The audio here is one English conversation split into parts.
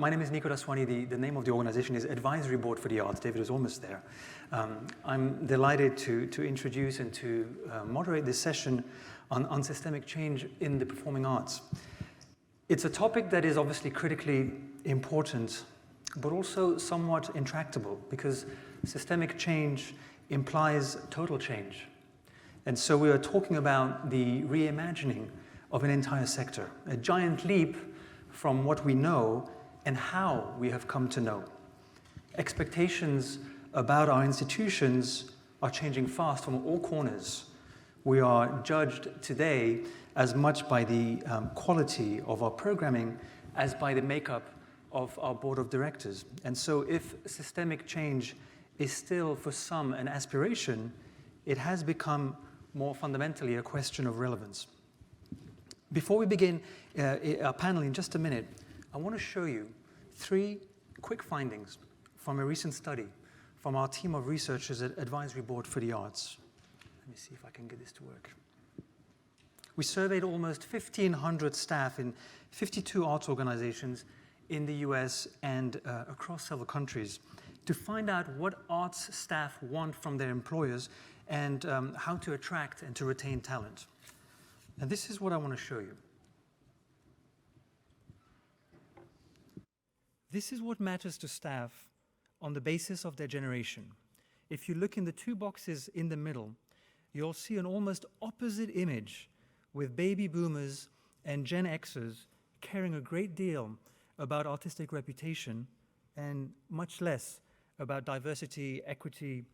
My name is Nico Daswani. The name of the organization is Advisory Board for the Arts. David is almost there. I'm delighted to introduce and to moderate this session on systemic change in the performing arts. It's a topic that is obviously critically important, but also somewhat intractable, because systemic change implies total change. And so we are talking about the reimagining of an entire sector, a giant leap from what we know and how we have come to know. Expectations about our institutions are changing fast from all corners. We are judged today as much by the quality of our programming as by the makeup of our board of directors. And so if systemic change is still for some an aspiration, it has become more fundamentally a question of relevance. Before we begin our panel in just a minute, I want to show you 3 quick findings from a recent study from our team of researchers at Advisory Board for the Arts. Let me see if I can get this to work. We surveyed almost 1,500 staff in 52 arts organizations in the US and across several countries to find out what arts staff want from their employers and how to attract and to retain talent. And this is what I want to show you. This is what matters to staff on the basis of their generation. If you look in the 2 boxes in the middle, you'll see an almost opposite image with baby boomers and Gen Xers caring a great deal about artistic reputation and much less about diversity, equity,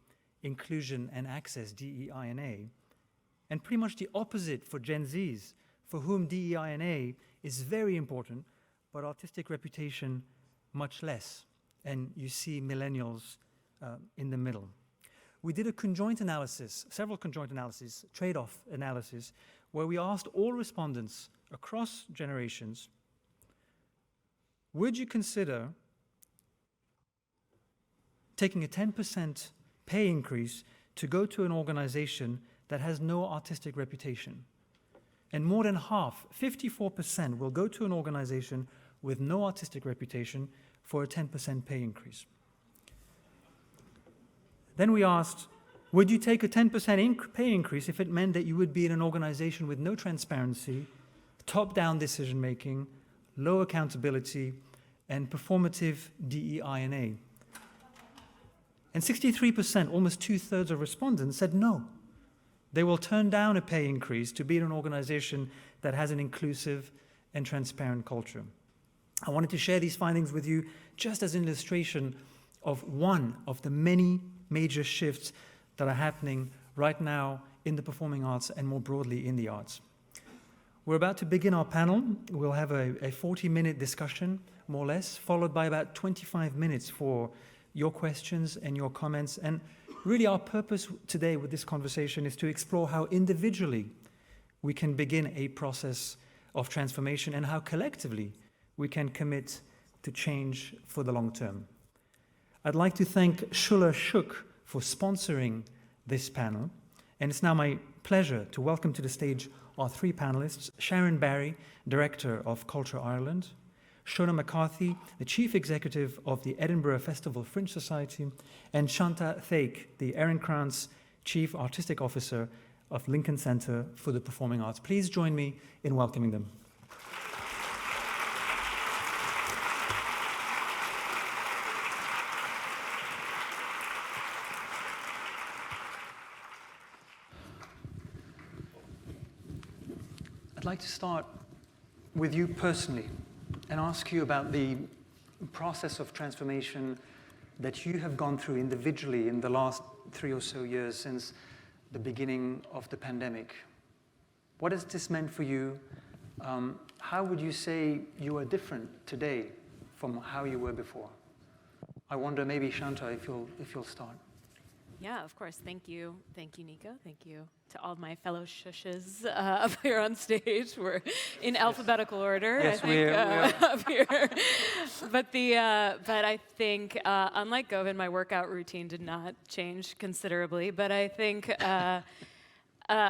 inclusion, and access, DEI&A. And pretty much the opposite for Gen Zs, for whom DEI&A is very important, but artistic reputation much less. And you see millennials in the middle. We did a conjoint analysis, several conjoint analyses, trade-off analysis, where we asked all respondents across generations, would you consider taking a 10% pay increase to go to an organization that has no artistic reputation? And more than half, 54%, will go to an organization with no artistic reputation for a 10% pay increase. Then we asked, would you take a 10% pay increase if it meant that you would be in an organization with no transparency, top-down decision-making, low accountability, and performative DEI&A? And 63%, almost 2/3 of respondents, said no. They will turn down a pay increase to be in an organization that has an inclusive and transparent culture. I wanted to share these findings with you just as an illustration of one of the many major shifts that are happening right now in the performing arts and more broadly in the arts. We're about to begin our panel. We'll have a 40-minute discussion, more or less, followed by about 25 minutes for your questions and your comments. And really our purpose today with this conversation is to explore how individually we can begin a process of transformation and how collectively we can commit to change for the long term. I'd like to thank Schuller Shook for sponsoring this panel. And it's now my pleasure to welcome to the stage our 3 panelists: Sharon Barry, Director of Culture Ireland; Shona McCarthy, the Chief Executive of the Edinburgh Festival Fringe Society; and Shanta Thake, the Erin Krantz Chief Artistic Officer of Lincoln Center for the Performing Arts. Please join me in welcoming them. I'd like to start with you personally and ask you about the process of transformation that you have gone through individually in the last 3 or so years since the beginning of the pandemic. What has this meant for you? How would you say you are different today from how you were before? I wonder, maybe Shanta, if you'll start. Yeah, of course. Thank you. Thank you, Nico. Thank you to all my fellow shushes up here on stage. We're in alphabetical order, yes, I think, up here. But I think, unlike Govind, my workout routine did not change considerably. But I think a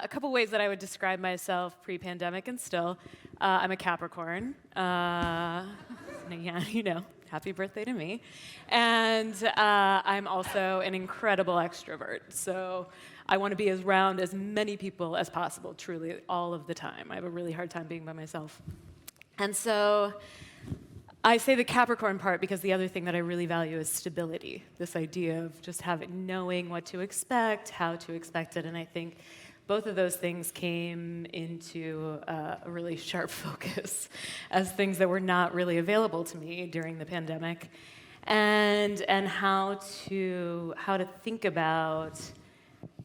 couple ways that I would describe myself pre-pandemic and still. I'm a Capricorn. Yeah, you know. happy birthday to me. And I'm also an incredible extrovert. So I want to be around as many people as possible, truly, all of the time. I have a really hard time being by myself. And so I say the Capricorn part because the other thing that I really value is stability, this idea of just knowing what to expect, how to expect it. And I think both of those things came into a really sharp focus as things that were not really available to me during the pandemic, and how to think about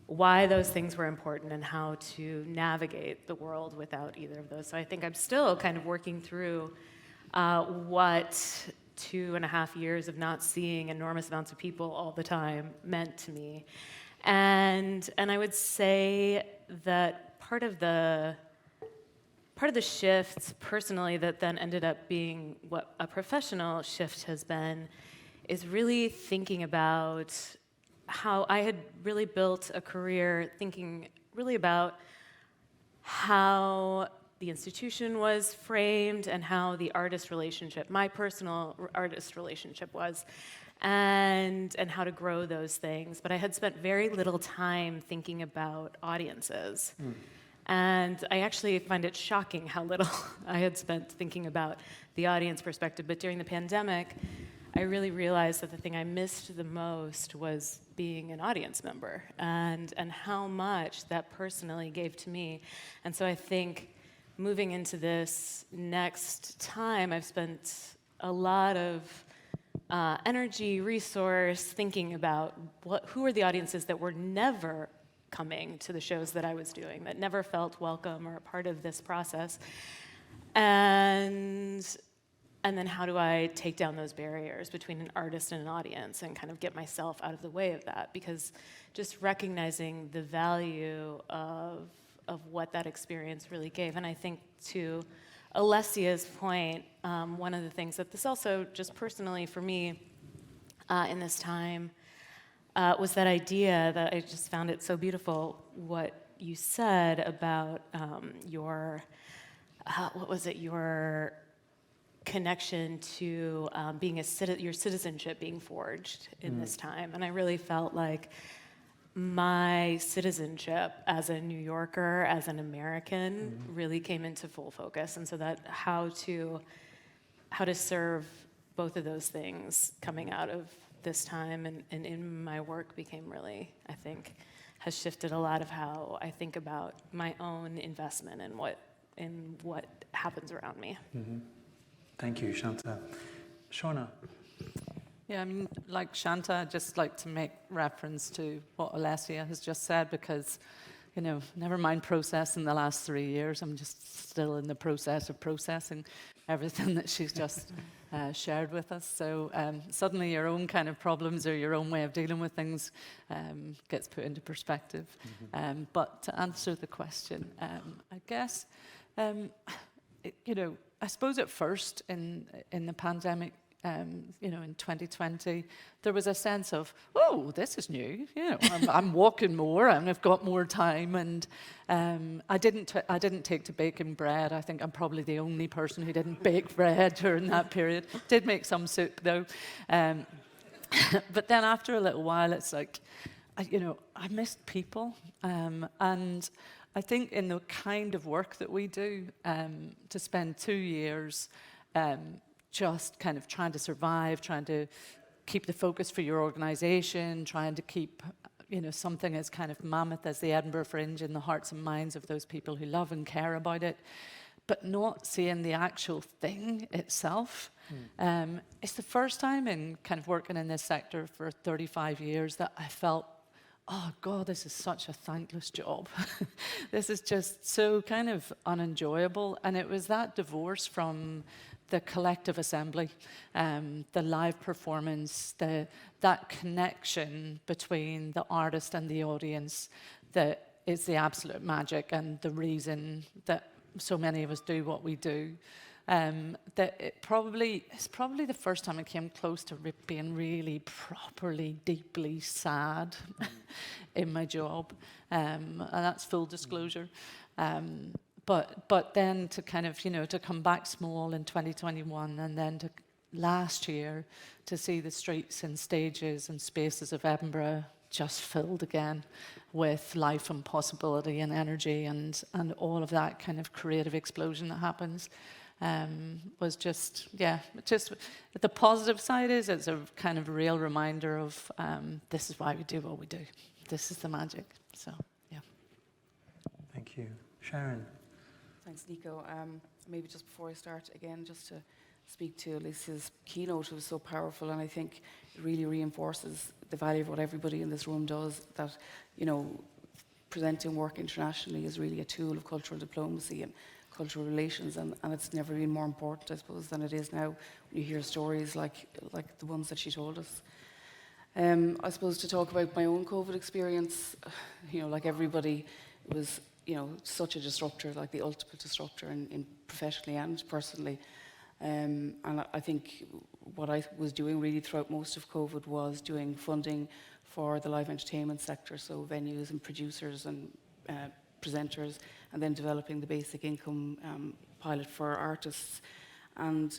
why those things were important and how to navigate the world without either of those. So I think I'm still kind of working through what 2.5 years of not seeing enormous amounts of people all the time meant to me. And I would say that part of the shift personally that then ended up being what a professional shift has been is really thinking about how I had really built a career thinking really about how the institution was framed and how the artist relationship, my personal artist relationship was, and how to grow those things. But I had spent very little time thinking about audiences. And I actually find it shocking how little I had spent thinking about the audience perspective. But during the pandemic, I really realized that the thing I missed the most was being an audience member and how much that personally gave to me. And so I think moving into this next time, I've spent a lot of energy, resource, thinking about who are the audiences that were never coming to the shows that I was doing, that never felt welcome or a part of this process. And then how do I take down those barriers between an artist and an audience and kind of get myself out of the way of that? Because just recognizing the value of what that experience really gave. And I think to Alessia's point, one of the things that this also just personally for me in this time was that idea that I just found it so beautiful, what you said about your connection to being your citizenship being forged in this time. And I really felt like my citizenship as a New Yorker, as an American, really came into full focus. And so that how to serve both of those things coming out of this time and in my work became really, I think, has shifted a lot of how I think about my own investment in what happens around me. Thank you, Shanta. Shona. Yeah, I mean, like Shanta, I'd just like to make reference to what Alessia has just said because, never mind processing the last 3 years, I'm just still in the process of processing everything that she's just shared with us. So suddenly your own kind of problems or your own way of dealing with things gets put into perspective. But to answer the question, I guess, I suppose at first in the pandemic, in 2020, there was a sense of, oh, this is new. I'm walking more and I've got more time. And I didn't take to baking bread. I think I'm probably the only person who didn't bake bread during that period. Did make some soup though. But then after a little while, it's like, I missed people. And I think in the kind of work that we do, to spend 2 years just kind of trying to survive, trying to keep the focus for your organization, trying to keep, something as kind of mammoth as the Edinburgh Fringe in the hearts and minds of those people who love and care about it, but not seeing the actual thing itself. It's the first time in kind of working in this sector for 35 years that I felt, oh God, this is such a thankless job. This is just so kind of unenjoyable. And it was that divorce from the collective assembly, the live performance, that connection between the artist and the audience that is the absolute magic and the reason that so many of us do what we do. That it's probably the first time I came close to being really properly, deeply sad in my job, and that's full disclosure. But then to kind of, to come back small in 2021 and then to last year to see the streets and stages and spaces of Edinburgh just filled again with life and possibility and energy and all of that kind of creative explosion that happens was just the positive side is it's a kind of real reminder of this is why we do what we do. This is the magic. So, yeah. Thank you. Sharon. Thanks, Nico. Maybe just before I start, again, just to speak to Alicia's keynote, it was so powerful, and I think it really reinforces the value of what everybody in this room does, that, presenting work internationally is really a tool of cultural diplomacy and cultural relations, and it's never been more important, I suppose, than it is now when you hear stories like the ones that she told us. I suppose to talk about my own COVID experience, like everybody, it was such a disruptor, like the ultimate disruptor in professionally and personally. And I think what I was doing really throughout most of COVID was doing funding for the live entertainment sector, so venues and producers and presenters, and then developing the basic income pilot for artists. And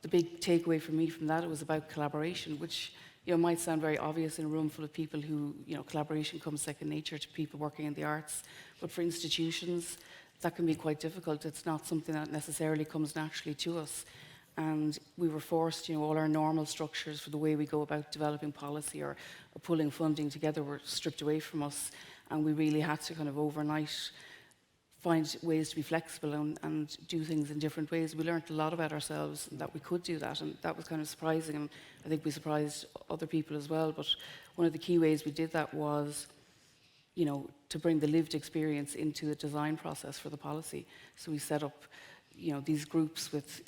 the big takeaway for me from that, it was about collaboration, which might sound very obvious in a room full of people who, collaboration comes second nature to people working in the arts. But for institutions, that can be quite difficult. It's not something that necessarily comes naturally to us. And we were forced, all our normal structures for the way we go about developing policy or pulling funding together were stripped away from us. And we really had to kind of overnight find ways to be flexible and do things in different ways. We learned a lot about ourselves and that we could do that, and that was kind of surprising, and I think we surprised other people as well. But one of the key ways we did that was, to bring the lived experience into the design process for the policy. So we set up, these groups with,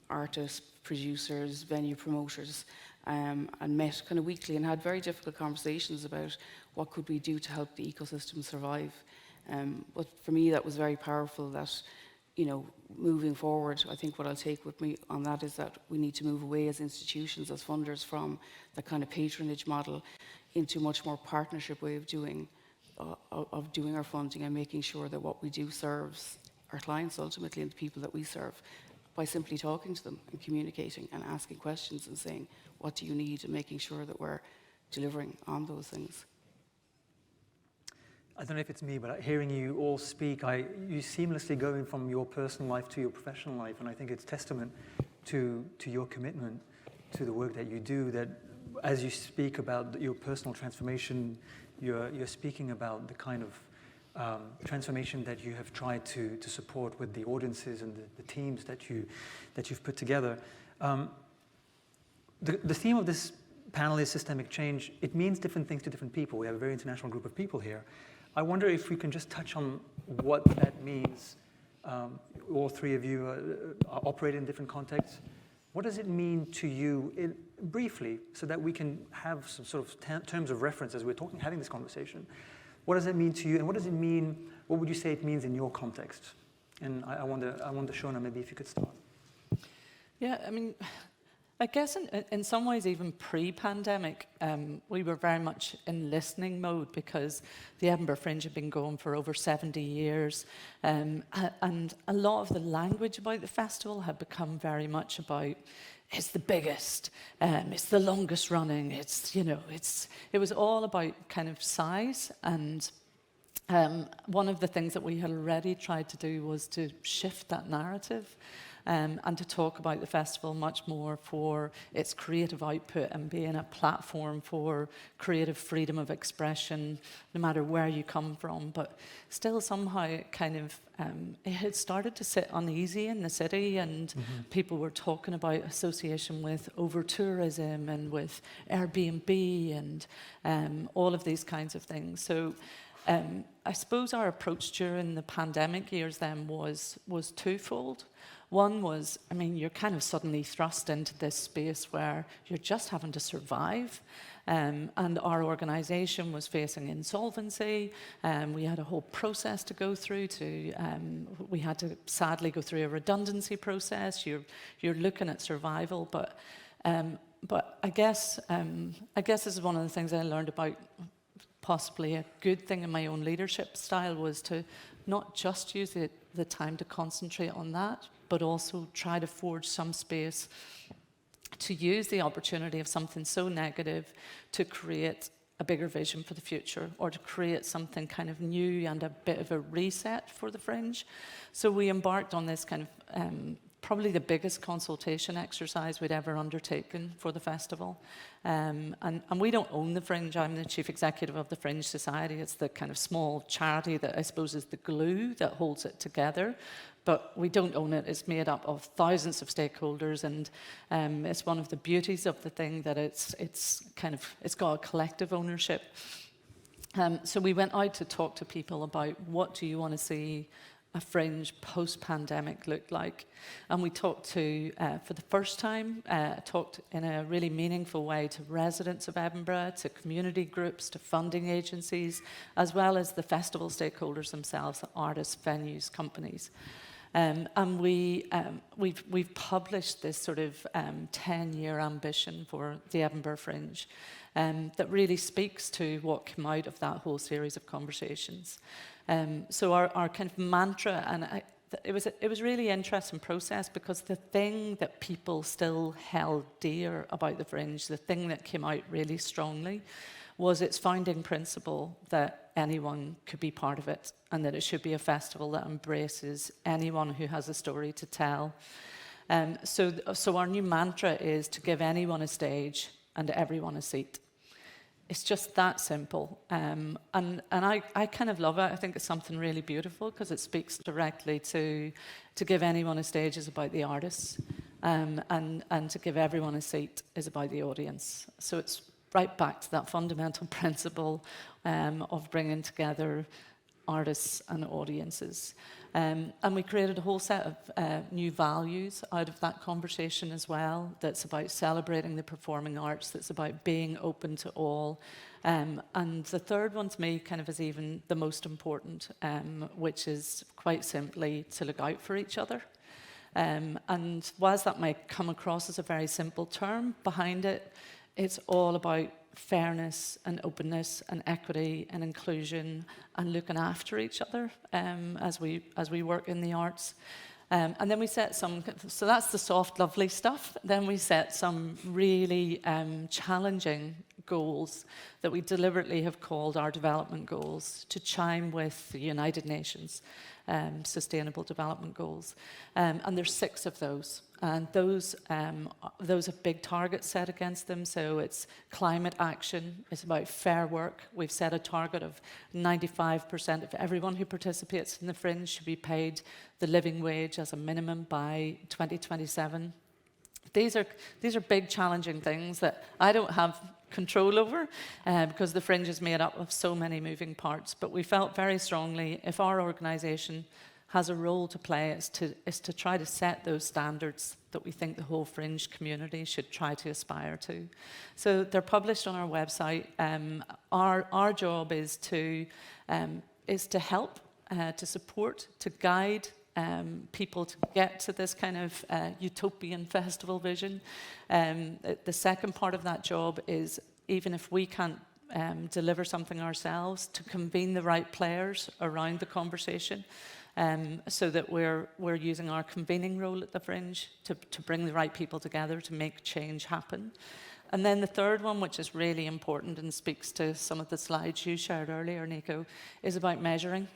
artists, producers, venue promoters, and met kind of weekly and had very difficult conversations about what could we do to help the ecosystem survive. But for me, that was very powerful that, moving forward, I think what I'll take with me on that is that we need to move away as institutions, as funders, from that kind of patronage model into a much more partnership way of doing our funding and making sure that what we do serves our clients ultimately and the people that we serve, by simply talking to them and communicating and asking questions and saying, what do you need, and making sure that we're delivering on those things. I don't know if it's me, but hearing you all speak, you seamlessly going from your personal life to your professional life, and I think it's testament to your commitment to the work that you do, that as you speak about your personal transformation, you're speaking about the kind of transformation that you have tried to support with the audiences and the teams that you've put together. The theme of this panel is systemic change. It means different things to different people. We have a very international group of people here. I wonder if we can just touch on what that means. All three of you operate in different contexts. What does it mean to you, briefly, so that we can have some sort of terms of reference as we're having this conversation? What does it mean to you, and what would you say it means in your context? And I wonder, Shona, maybe if you could start. Yeah, I guess in some ways, even pre-pandemic, we were very much in listening mode because the Edinburgh Fringe had been going for over 70 years. And a lot of the language about the festival had become very much about, it's the biggest, it's the longest running, it was all about kind of size. And one of the things that we had already tried to do was to shift that narrative. And to talk about the festival much more for its creative output and being a platform for creative freedom of expression, no matter where you come from. But still somehow it kind of, it had started to sit uneasy in the city, and people were talking about association with over-tourism and with Airbnb and all of these kinds of things. So I suppose our approach during the pandemic years then was twofold. One was, you're kind of suddenly thrust into this space where you're just having to survive. And our organisation was facing insolvency. We had a whole process to go through. We had to sadly go through a redundancy process. You're looking at survival, but I guess this is one of the things I learned about. Possibly a good thing in my own leadership style was to not just use the time to concentrate on that, but also try to forge some space to use the opportunity of something so negative to create a bigger vision for the future, or to create something kind of new and a bit of a reset for the Fringe. So we embarked on this kind of probably the biggest consultation exercise we'd ever undertaken for the festival. And we don't own the Fringe. I'm the chief executive of the Fringe Society. It's the kind of small charity that I suppose is the glue that holds it together. But we don't own it. It's made up of thousands of stakeholders, and it's one of the beauties of the thing that it's got a collective ownership. So we went out to talk to people about what do you want to see a Fringe post-pandemic look like. And we talked to, for the first time, talked in a really meaningful way to residents of Edinburgh, to community groups, to funding agencies, as well as the festival stakeholders themselves, artists, venues, companies. And we've published this sort of 10-year ambition for the Edinburgh Fringe that really speaks to what came out of that whole series of conversations. So our kind of mantra, and it was a really interesting process, because the thing that people still held dear about the Fringe, the thing that came out really strongly, was its founding principle that anyone could be part of it, and that it should be a festival that embraces anyone who has a story to tell. So our new mantra is to give anyone a stage and everyone a seat. It's just that simple. And I kind of love it. I think it's something really beautiful, because it speaks directly to give anyone a stage is about the artists, and to give everyone a seat is about the audience. So it's right back to that fundamental principle of bringing together artists and audiences. And we created a whole set of new values out of that conversation as well, that's about celebrating the performing arts, that's about being open to all. And the third one to me kind of is even the most important, which is quite simply to look out for each other. And whilst that might come across as a very simple term, behind it, it's all about fairness and openness and equity and inclusion and looking after each other as we work in the arts. And then we set some, so that's the soft, lovely stuff. Then we set some really challenging goals that we deliberately have called our development goals, to chime with the United Nations Sustainable Development Goals. And there's 6 of those. And those have big targets set against them. So it's climate action, it's about fair work. We've set a target of 95% of everyone who participates in the Fringe should be paid the living wage as a minimum by 2027. These are big, challenging things that I don't have control over because the Fringe is made up of so many moving parts. But we felt very strongly, if our organisation has a role to play, is to try to set those standards that we think the whole Fringe community should try to aspire to. So they're published on our website. Our job is to help, to support, to guide people to get to this kind of utopian festival vision. The second part of that job is, even if we can't deliver something ourselves, to convene the right players around the conversation, so that we're using our convening role at the Fringe to bring the right people together to make change happen. And then the third one, which is really important and speaks to some of the slides you shared earlier, Nico, is about measuring.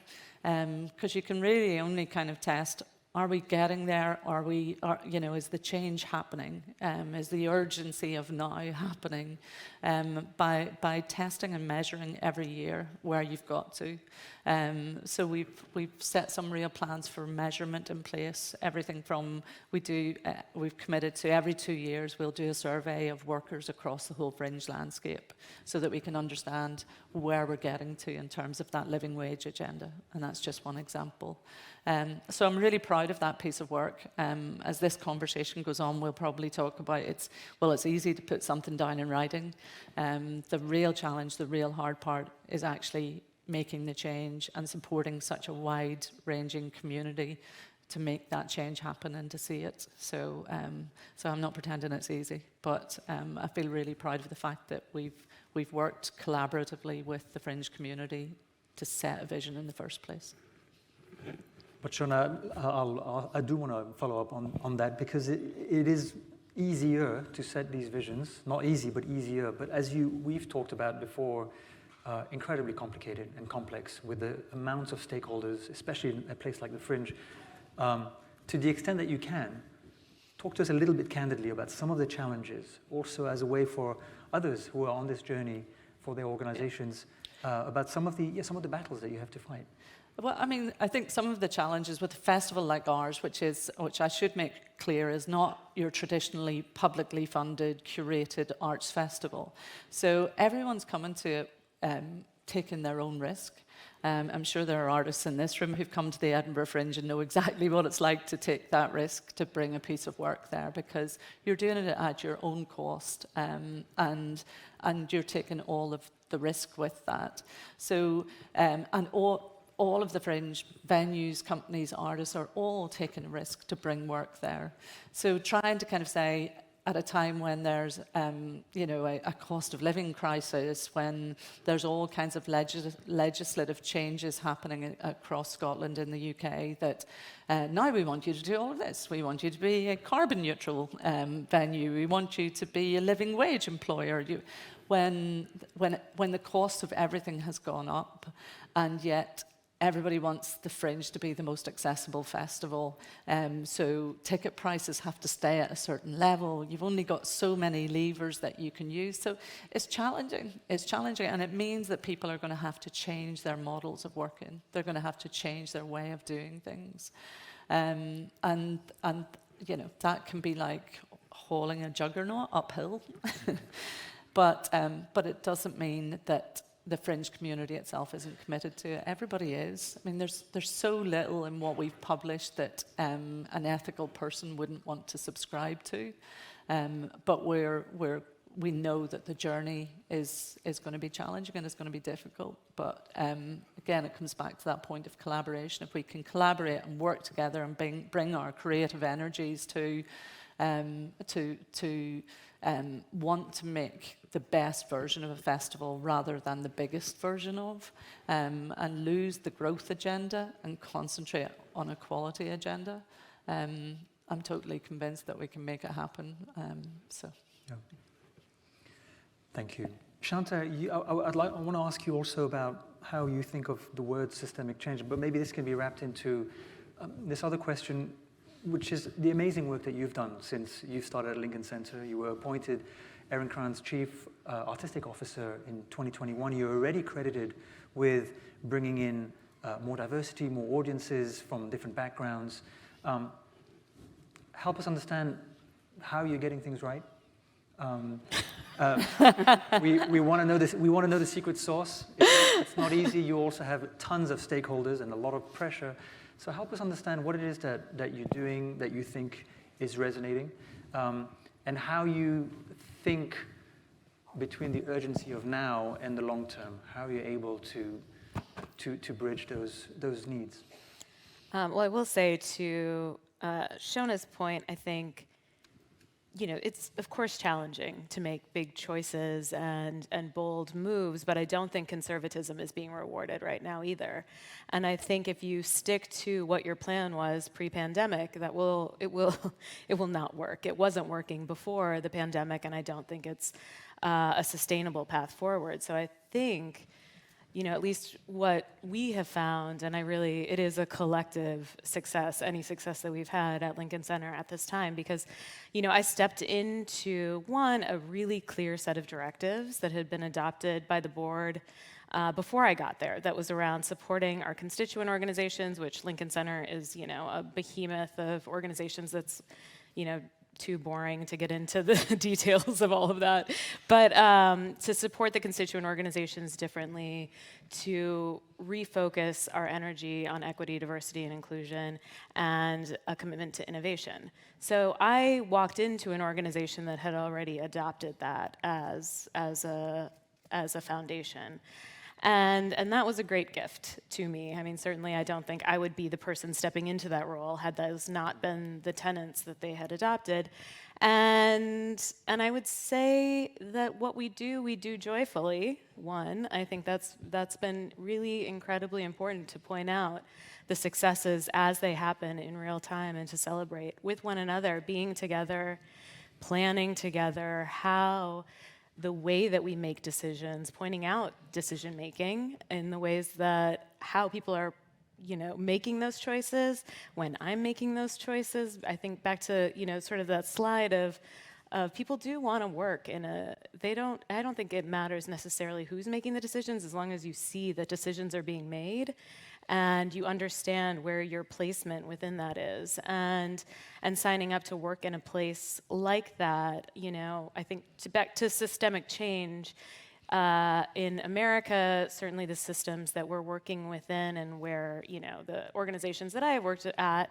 Because you can really only kind of test, are we getting there? Is the change happening? Is the urgency of now happening? By testing and measuring every year where you've got to. So we've set some real plans for measurement in place. Everything from we've committed to every 2 years we'll do a survey of workers across the whole Fringe landscape, so that we can understand where we're getting to in terms of that living wage agenda. And that's just one example. So I'm really proud of that piece of work. As this conversation goes on, we'll probably talk about it's easy to put something down in writing. The real challenge, the real hard part, is actually making the change and supporting such a wide-ranging community to make that change happen and to see it. So I'm not pretending it's easy, but I feel really proud of the fact that we've worked collaboratively with the Fringe community to set a vision in the first place. But Shona, I do want to follow up on that, because it is easier to set these visions. Not easy, but easier. But as we've talked about before, incredibly complicated and complex with the amounts of stakeholders, especially in a place like the Fringe. To the extent that you can, talk to us a little bit candidly about some of the challenges, also as a way for others who are on this journey for their organizations, about some of the battles that you have to fight. Well, I mean, I think some of the challenges with a festival like ours, which I should make clear, is not your traditionally publicly funded, curated arts festival. So everyone's coming to it taking their own risk. I'm sure there are artists in this room who've come to the Edinburgh Fringe and know exactly what it's like to take that risk to bring a piece of work there, because you're doing it at your own cost, and you're taking all of the risk with that. So, and all of the Fringe venues, companies, artists are all taking a risk to bring work there. So trying to kind of say, at a time when there's, a cost of living crisis, when there's all kinds of legislative changes happening across Scotland and the UK, that now we want you to do all of this. We want you to be a carbon neutral venue. We want you to be a living wage employer. When the cost of everything has gone up, and yet everybody wants the Fringe to be the most accessible festival, so ticket prices have to stay at a certain level. You've only got so many levers that you can use. So it's challenging. It's challenging, and it means that people are going to have to change their models of working. They're going to have to change their way of doing things. And that can be like hauling a juggernaut uphill. But it doesn't mean that the Fringe community itself isn't committed to it. Everybody is. I mean, there's so little in what we've published that an ethical person wouldn't want to subscribe to. But we know that the journey is going to be challenging and it's going to be difficult. But again, it comes back to that point of collaboration. If we can collaborate and work together and bring our creative energies to want to make the best version of a festival rather than the biggest version of, and lose the growth agenda and concentrate on a quality agenda, I'm totally convinced that we can make it happen. Yeah. Thank you. Shanta, I want to ask you also about how you think of the word systemic change, but maybe this can be wrapped into this other question, which is the amazing work that you've done since you started at Lincoln Center. You were appointed Erin Cran's Chief Artistic Officer in 2021. You're already credited with bringing in more diversity, more audiences from different backgrounds. Help us understand how you're getting things right. We want to know this. We want to know the secret sauce. It's not easy. You also have tons of stakeholders and a lot of pressure. So help us understand what it is that you're doing that you think is resonating, and how you think between the urgency of now and the long term. How you're able to bridge those needs. Well, I will say to Shona's point, I think, it's of course challenging to make big choices and bold moves, but I don't think conservatism is being rewarded right now either. And I think if you stick to what your plan was pre-pandemic, it will not work. It wasn't working before the pandemic, and I don't think it's a sustainable path forward. So I think, at least what we have found, and it is a collective success, any success that we've had at Lincoln Center at this time, because, I stepped into, a really clear set of directives that had been adopted by the board before I got there, that was around supporting our constituent organizations, which Lincoln Center is, a behemoth of organizations that's, too boring to get into the details of all of that, but to support the constituent organizations differently, to refocus our energy on equity, diversity, and inclusion, and a commitment to innovation. So I walked into an organization that had already adopted that as a foundation. And that was a great gift to me. I mean, certainly I don't think I would be the person stepping into that role had those not been the tenets that they had adopted. And I would say that what we do joyfully. I think that's been really incredibly important to point out the successes as they happen in real time and to celebrate with one another, being together, planning together how the way that we make decisions, pointing out decision making in the ways that how people are making those choices, when I'm making those choices. I think back to, sort of that slide of people do want to work I don't think it matters necessarily who's making the decisions, as long as you see that decisions are being made and you understand where your placement within that is. And signing up to work in a place like that, I think back to systemic change, in America, certainly the systems that we're working within and where, the organizations that I have worked at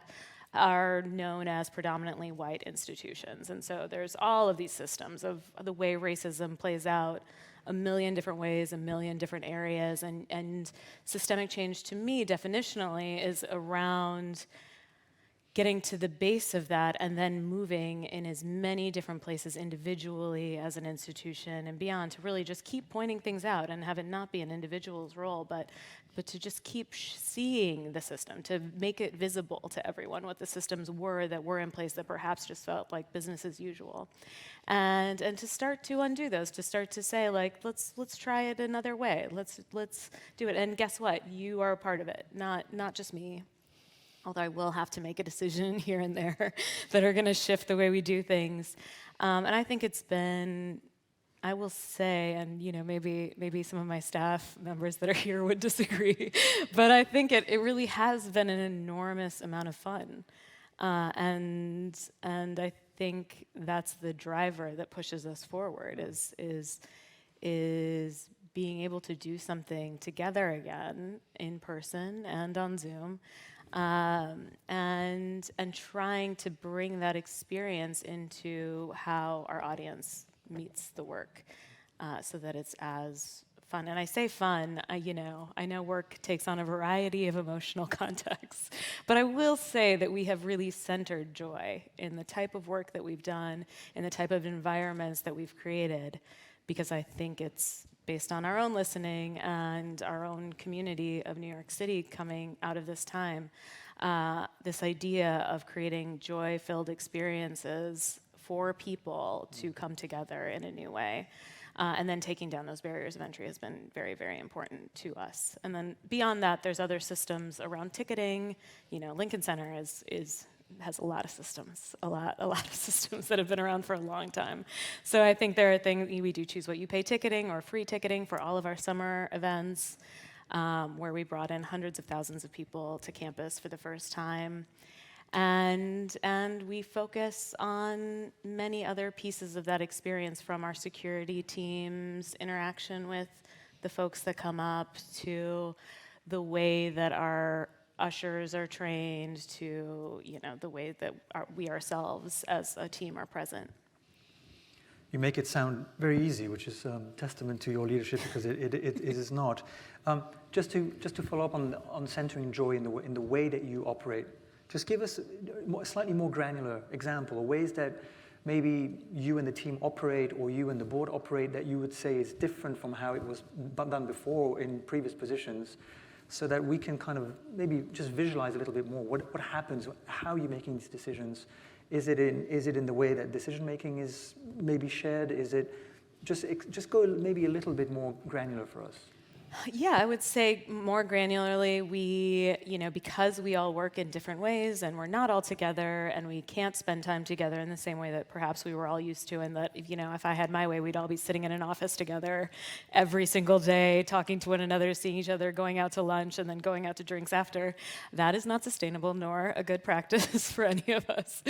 are known as predominantly white institutions. And so there's all of these systems of the way racism plays out a million different ways, a million different areas. And systemic change to me, definitionally, is around getting to the base of that and then moving in as many different places individually as an institution and beyond to really just keep pointing things out and have it not be an individual's role, but to just keep seeing the system, to make it visible to everyone what the systems were that were in place that perhaps just felt like business as usual. And to start to undo those, to start to say, like, let's try it another way. Let's do it. And guess what? You are a part of it, not just me. Although I will have to make a decision here and there that are going to shift the way we do things. And I think it's been, I will say, and maybe some of my staff members that are here would disagree, but I think it really has been an enormous amount of fun. And I think that's the driver that pushes us forward, is being able to do something together again in person and on Zoom. And trying to bring that experience into how our audience meets the work, so that it's as fun. And I say fun, I know work takes on a variety of emotional contexts, but I will say that we have really centered joy in the type of work that we've done, in the type of environments that we've created, because I think it's based on our own listening and our own community of New York City coming out of this time, this idea of creating joy-filled experiences for people to come together in a new way. And then taking down those barriers of entry has been very, very important to us. And then beyond that, there's other systems around ticketing. Lincoln Center has a lot of systems, a lot of systems that have been around for a long time. So I think there are things, we do choose what you pay ticketing or free ticketing for all of our summer events, where we brought in hundreds of thousands of people to campus for the first time. And we focus on many other pieces of that experience, from our security teams' interaction with the folks that come up, to the way that our ushers are trained, to the way that we ourselves as a team are present. You make it sound very easy, which is testament to your leadership, because it is not. Just to follow up on centering joy in the way that you operate, just give us a slightly more granular example, or ways that maybe you and the team operate, or you and the board operate, that you would say is different from how it was done before in previous positions, so that we can kind of maybe just visualize a little bit more what happens, how you're making these decisions. Is it in the way that decision making is maybe shared? Is it just go maybe a little bit more granular for us? Yeah, I would say more granularly, we, because we all work in different ways and we're not all together and we can't spend time together in the same way that perhaps we were all used to, and that, if I had my way, we'd all be sitting in an office together every single day, talking to one another, seeing each other, going out to lunch, and then going out to drinks after. That is not sustainable nor a good practice for any of us.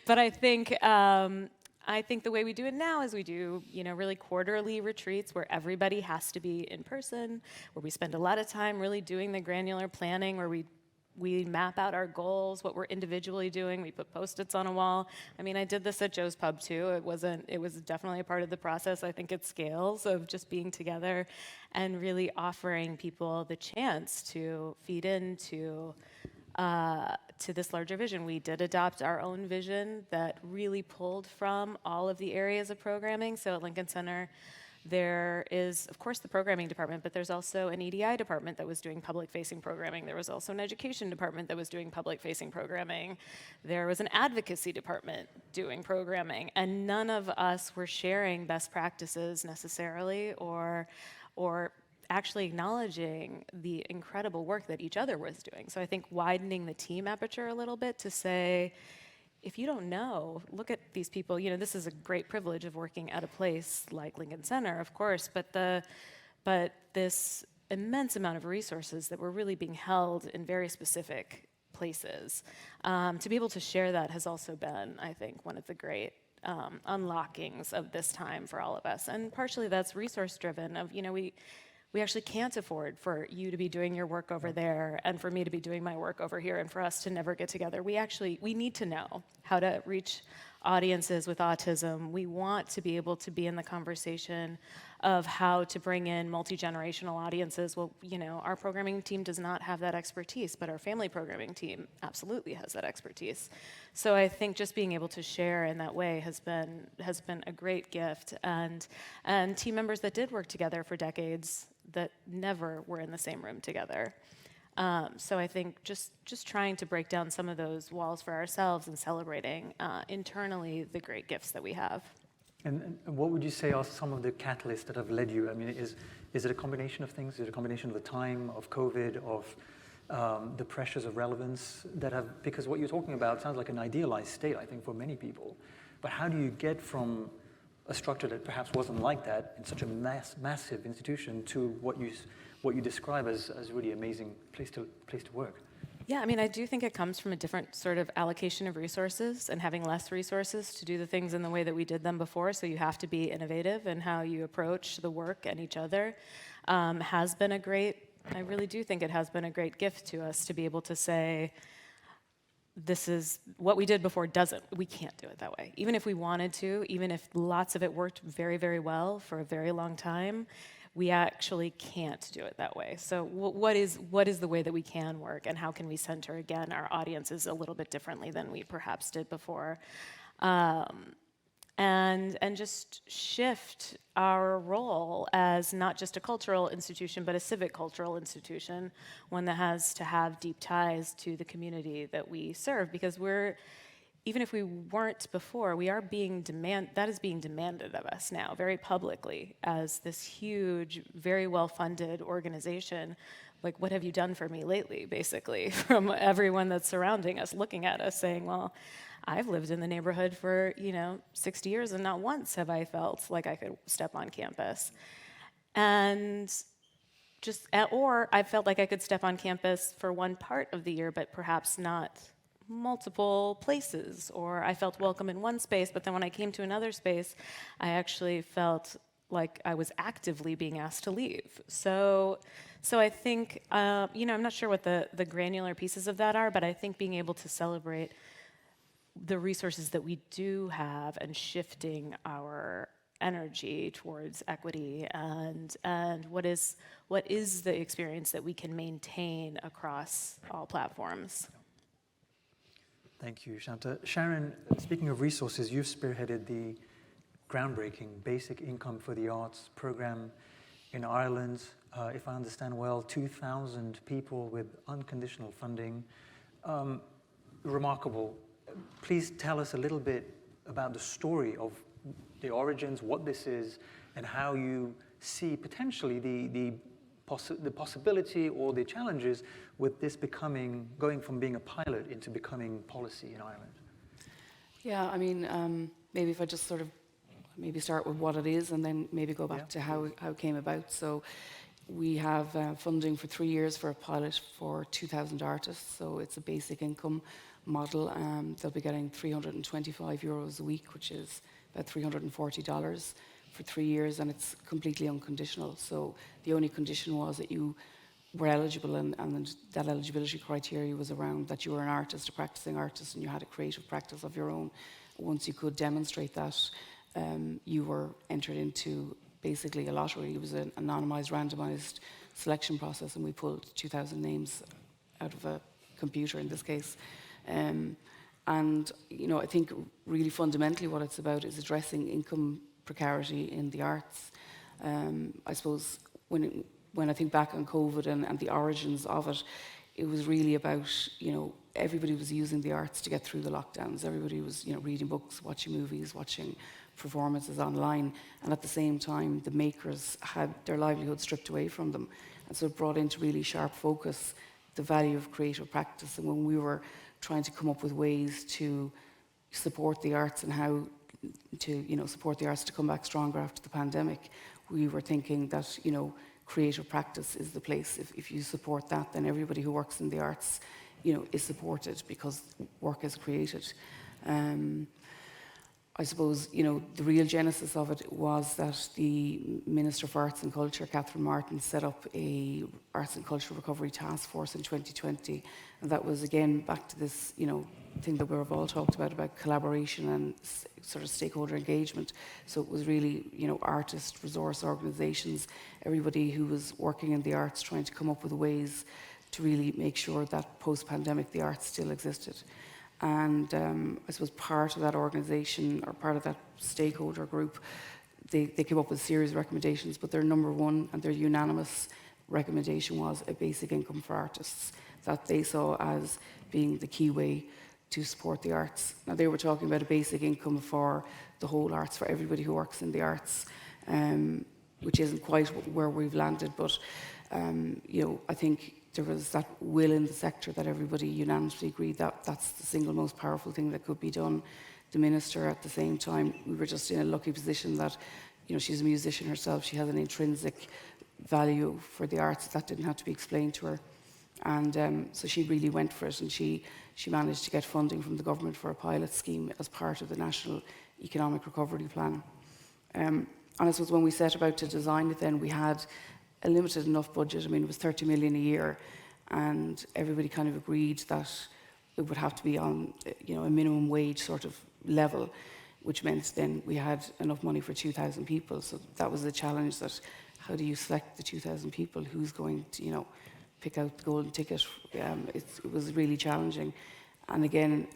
But I think the way we do it now is we do, really quarterly retreats where everybody has to be in person, where we spend a lot of time really doing the granular planning, where we map out our goals, what we're individually doing. We put Post-its on a wall. I did this at Joe's Pub too. It was definitely a part of the process. I think it scales of just being together and really offering people the chance to feed into to this larger vision. We did adopt our own vision that really pulled from all of the areas of programming. So at Lincoln Center, There is, of course, the programming department, but there's also an EDI department that was doing public-facing programming. There was also an education department that was doing public-facing programming. There was an advocacy department doing programming, and none of us were sharing best practices necessarily, or actually acknowledging the incredible work that each other was doing. So I think widening the team aperture a little bit to say, if you don't know, look at these people. You know, this is a great privilege of working at a place like Lincoln Center, of course, but this immense amount of resources that were really being held in very specific places. To be able to share that has also been, I think, one of the great unlockings of this time for all of us. And partially that's resource driven of, you know, we actually can't afford for you to be doing your work over there and for me to be doing my work over here and for us to never get together. We need to know how to reach audiences with autism. We want to be able to be in the conversation of how to bring in multi-generational audiences. Well, you know, our programming team does not have that expertise, but our family programming team absolutely has that expertise. So I think just being able to share in that way has been a great gift. And team members that did work together for decades that never were in the same room together. So I think just trying to break down some of those walls for ourselves and celebrating internally the great gifts that we have. And what would you say are some of the catalysts that have led you? I mean, is it a combination of things? Is it a combination of the time, of COVID, of the pressures of relevance that have, because what you're talking about sounds like an idealized state, I think, for many people. But how do you get from a structure that perhaps wasn't like that in such a massive institution to what you describe as really amazing place to work? Yeah, I mean, I do think it comes from a different sort of allocation of resources and having less resources to do the things in the way that we did them before. So you have to be innovative in how you approach the work and each other. I really do think it has been a great gift to us to be able to say, this is what we did before we can't do it that way. Even if we wanted to, even if lots of it worked very, very well for a very long time, we actually can't do it that way. So what is the way that we can work, and how can we center, again, our audiences a little bit differently than we perhaps did before? And just shift our role as not just a cultural institution, but a civic cultural institution, one that has to have deep ties to the community that we serve, because even if we weren't before, that is being demanded of us now very publicly as this huge, very well-funded organization. Like, what have you done for me lately, basically, from everyone that's surrounding us, looking at us, saying, well, I've lived in the neighborhood for, 60 years, and not once have I felt like I could step on campus. And or I felt like I could step on campus for one part of the year, but perhaps not multiple places, or I felt welcome in one space, but then when I came to another space, I actually felt like I was actively being asked to leave. So I think, I'm not sure what the granular pieces of that are, but I think being able to celebrate the resources that we do have and shifting our energy towards equity and what is the experience that we can maintain across all platforms. Thank you, Shanta. Sharon, speaking of resources, you've spearheaded the groundbreaking Basic Income for the Arts program in Ireland. If I understand well, 2,000 people with unconditional funding. Remarkable. Please tell us a little bit about the story of the origins, what this is, and how you see potentially the possibility or the challenges with this going from being a pilot into becoming policy in Ireland. Yeah, I mean, maybe if I just sort of start with what it is and then maybe go back to how it came about. So we have funding for 3 years for a pilot for 2,000 artists. So it's a basic income model. They'll be getting €325 a week, which is about $340 for 3 years, and it's completely unconditional. So the only condition was that you were eligible, and that eligibility criteria was around that you were an artist, a practicing artist, and you had a creative practice of your own. Once you could demonstrate that, you were entered into basically a lottery. It was an anonymized, randomized selection process, and we pulled 2,000 names out of a computer in this case. And I think really fundamentally what it's about is addressing income precarity in the arts. I suppose when I think back on COVID and the origins of it, it was really about, everybody was using the arts to get through the lockdowns. Everybody was, reading books, watching movies, watching performances online. And at the same time, the makers had their livelihood stripped away from them. And so it brought into really sharp focus the value of creative practice. And when we were trying to come up with ways to support the arts and how to, support the arts to come back stronger after the pandemic, we were thinking that, creative practice is the place. If you support that, then everybody who works in the arts, is supported because work is created. I suppose, the real genesis of it was that the Minister for Arts and Culture, Catherine Martin, set up a Arts and Culture Recovery Task Force in 2020. And that was, again, back to this, thing that we've all talked about collaboration and sort of stakeholder engagement. So it was really, artist resource organisations, everybody who was working in the arts trying to come up with ways to really make sure that post-pandemic the arts still existed. And I suppose part of that organisation or part of that stakeholder group, they came up with a series of recommendations, but their number one and their unanimous recommendation was a basic income for artists that they saw as being the key way to support the arts. Now they were talking about a basic income for the whole arts, for everybody who works in the arts, which isn't quite where we've landed, but I think there was that will in the sector that everybody unanimously agreed that that's the single most powerful thing that could be done. The minister, at the same time, we were just in a lucky position that, she's a musician herself. She has an intrinsic value for the arts that didn't have to be explained to her. And so she really went for it, and she managed to get funding from the government for a pilot scheme as part of the National Economic Recovery Plan. And I suppose when we set about to design it then, we had a limited enough budget. I mean, it was 30 million a year, and everybody kind of agreed that it would have to be on, a minimum wage sort of level, which meant then we had enough money for 2,000 people. So that was the challenge, that how do you select the 2,000 people? Who's going to, pick out the golden ticket? It was really challenging. And again,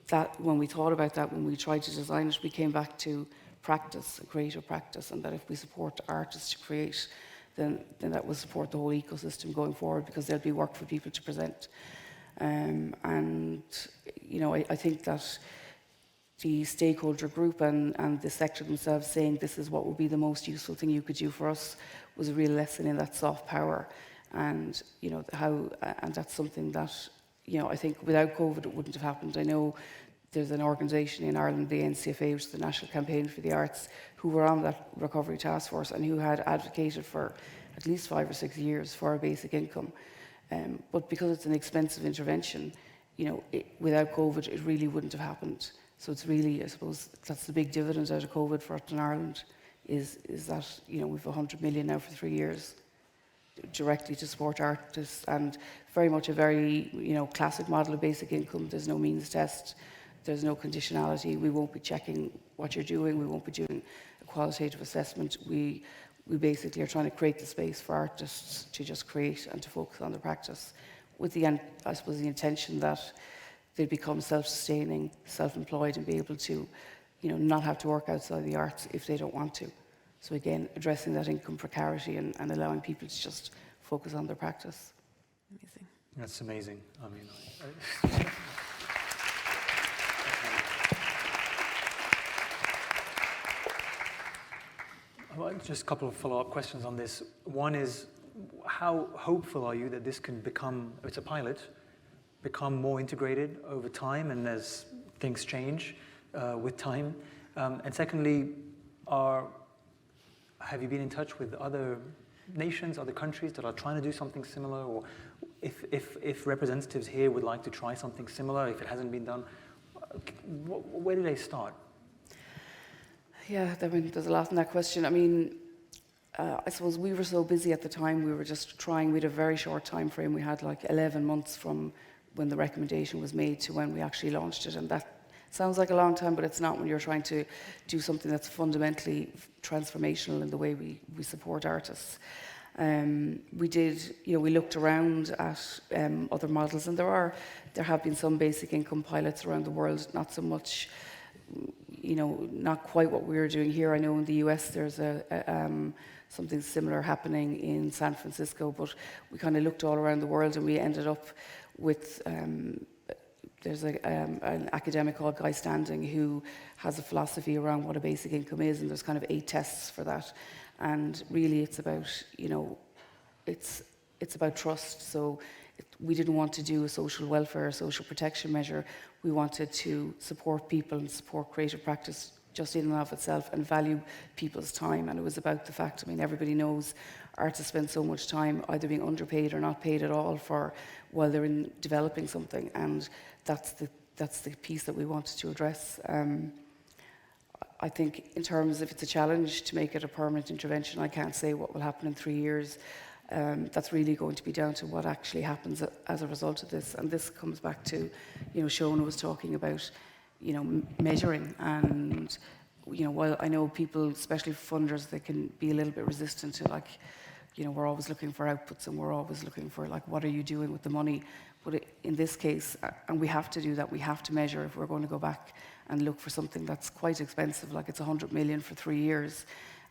that when we thought about that, when we tried to design it, we came back to practice, creative practice, and that if we support artists to create, then that will support the whole ecosystem going forward, because there'll be work for people to present. And, I think that the stakeholder group and the sector themselves saying this is what would be the most useful thing you could do for us was a real lesson in that soft power. And, and that's something that, I think without COVID it wouldn't have happened. I know there's an organisation in Ireland, the NCFA, which is the National Campaign for the Arts, who were on that recovery task force and who had advocated for at least 5 or 6 years for a basic income. But because it's an expensive intervention, without COVID, it really wouldn't have happened. So it's really, I suppose, that's the big dividend out of COVID for us in Ireland, is that, we've 100 million now for 3 years directly to support artists, and very much a very, classic model of basic income. There's no means test. There's no conditionality. We won't be checking what you're doing. We won't be doing a qualitative assessment. We basically are trying to create the space for artists to just create and to focus on their practice, with the, I suppose, the intention that they become self-sustaining, self-employed, and be able to, not have to work outside the arts if they don't want to. So again, addressing that income precarity and allowing people to just focus on their practice. Amazing. That's amazing. I mean, well, just a couple of follow-up questions on this. One is, how hopeful are you that this can become, it's a pilot, become more integrated over time, and as things change with time? And secondly, have you been in touch with other nations, other countries that are trying to do something similar? Or if representatives here would like to try something similar, if it hasn't been done, where do they start? Yeah, I mean, there's a lot in that question. I mean, I suppose we were so busy at the time, we were just trying. We had a very short time frame. We had like 11 months from when the recommendation was made to when we actually launched it. And that sounds like a long time, but it's not when you're trying to do something that's fundamentally transformational in the way we support artists. We did, we looked around at other models, and there have been some basic income pilots around the world, not so much, not quite what we're doing here. I know in the US there's something similar happening in San Francisco, but we kind of looked all around the world and we ended up with, there's an academic called Guy Standing who has a philosophy around what a basic income is, and there's kind of 8 tests for that. And really it's about, it's about trust. So we didn't want to do a social welfare, social protection measure. We wanted to support people and support creative practice just in and of itself and value people's time. And it was about the fact, everybody knows artists spend so much time either being underpaid or not paid at all while they're in developing something. And that's the piece that we wanted to address. I think in terms of it's a challenge to make it a permanent intervention, I can't say what will happen in 3 years. That's really going to be down to what actually happens as a result of this. And this comes back to, Shona was talking about, measuring. And, while I know people, especially funders, they can be a little bit resistant to we're always looking for outputs and we're always looking for what are you doing with the money? But in this case, and we have to do that, we have to measure if we're going to go back and look for something that's quite expensive, like it's 100 million for 3 years.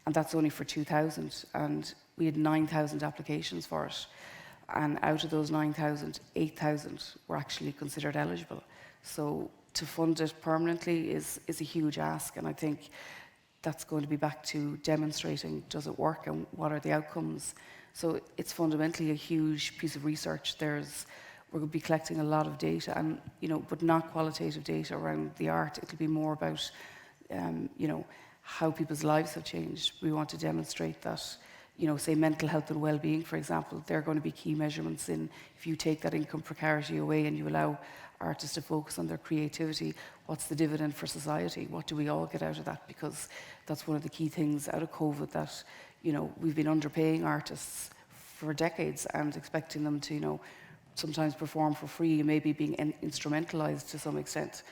And that's only for 2,000. And we had 9,000 applications for it. And out of those 9,000, 8,000 were actually considered eligible. So to fund it permanently is a huge ask. And I think that's going to be back to demonstrating, does it work and what are the outcomes? So it's fundamentally a huge piece of research. We're going to be collecting a lot of data, and but not qualitative data around the art. It'll be more about how people's lives have changed. We want to demonstrate that, say mental health and well-being, for example, they're going to be key measurements in if you take that income precarity away and you allow artists to focus on their creativity, what's the dividend for society? What do we all get out of that? Because that's one of the key things out of COVID that, we've been underpaying artists for decades and expecting them to, sometimes perform for free and maybe being instrumentalized to some extent.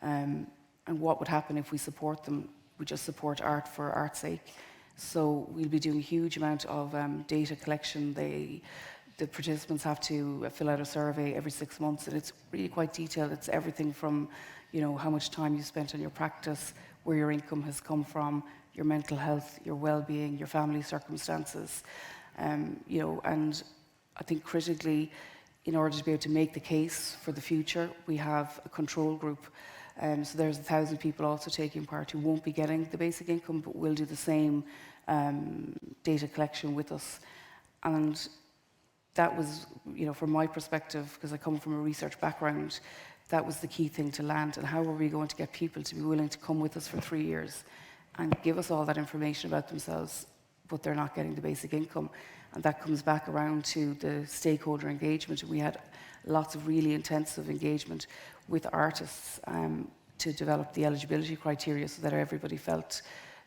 And what would happen if we support them? We just support art for art's sake. So we'll be doing a huge amount of data collection. The participants have to fill out a survey every 6 months, and it's really quite detailed. It's everything from, how much time you spent on your practice, where your income has come from, your mental health, your well-being, your family circumstances, and I think critically, in order to be able to make the case for the future, we have a control group. So there's 1,000 people also taking part who won't be getting the basic income, but will do the same data collection with us. And that was, from my perspective, because I come from a research background, that was the key thing to land. And how are we going to get people to be willing to come with us for 3 years and give us all that information about themselves, but they're not getting the basic income? And that comes back around to the stakeholder engagement. We had lots of really intensive engagement with artists to develop the eligibility criteria so that everybody felt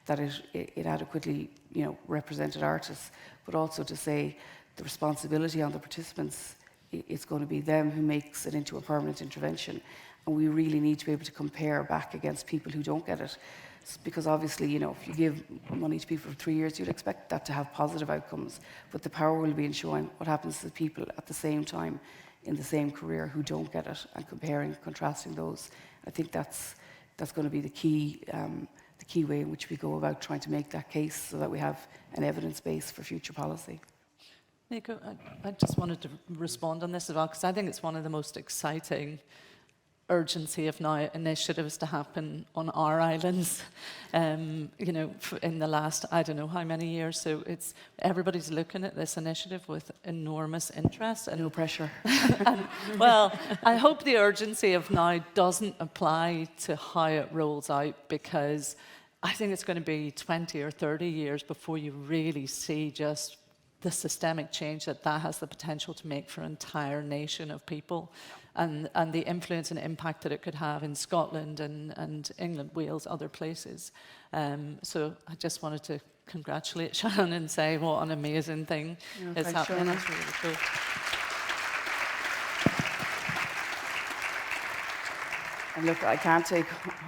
that it adequately, represented artists, but also to say the responsibility on the participants, it's going to be them who makes it into a permanent intervention. And we really need to be able to compare back against people who don't get it. Because obviously, if you give money to people for 3 years, you'd expect that to have positive outcomes. But the power will be in showing what happens to the people at the same time in the same career who don't get it, and comparing, contrasting those. I think that's going to be the key way in which we go about trying to make that case so that we have an evidence base for future policy. Nico, I just wanted to respond on this as well, because I think it's one of the most exciting urgency of now initiatives to happen on our islands, in the last, I don't know how many years. So everybody's looking at this initiative with enormous interest. And no pressure. Well, I hope the urgency of now doesn't apply to how it rolls out, because I think it's going to be 20 or 30 years before you really see just the systemic change that has the potential to make for an entire nation of people, and the influence and impact that it could have in Scotland and England, Wales, other places. So I just wanted to congratulate Sharon and say what an amazing thing is happening. Shona. That's really cool. And look, I can't take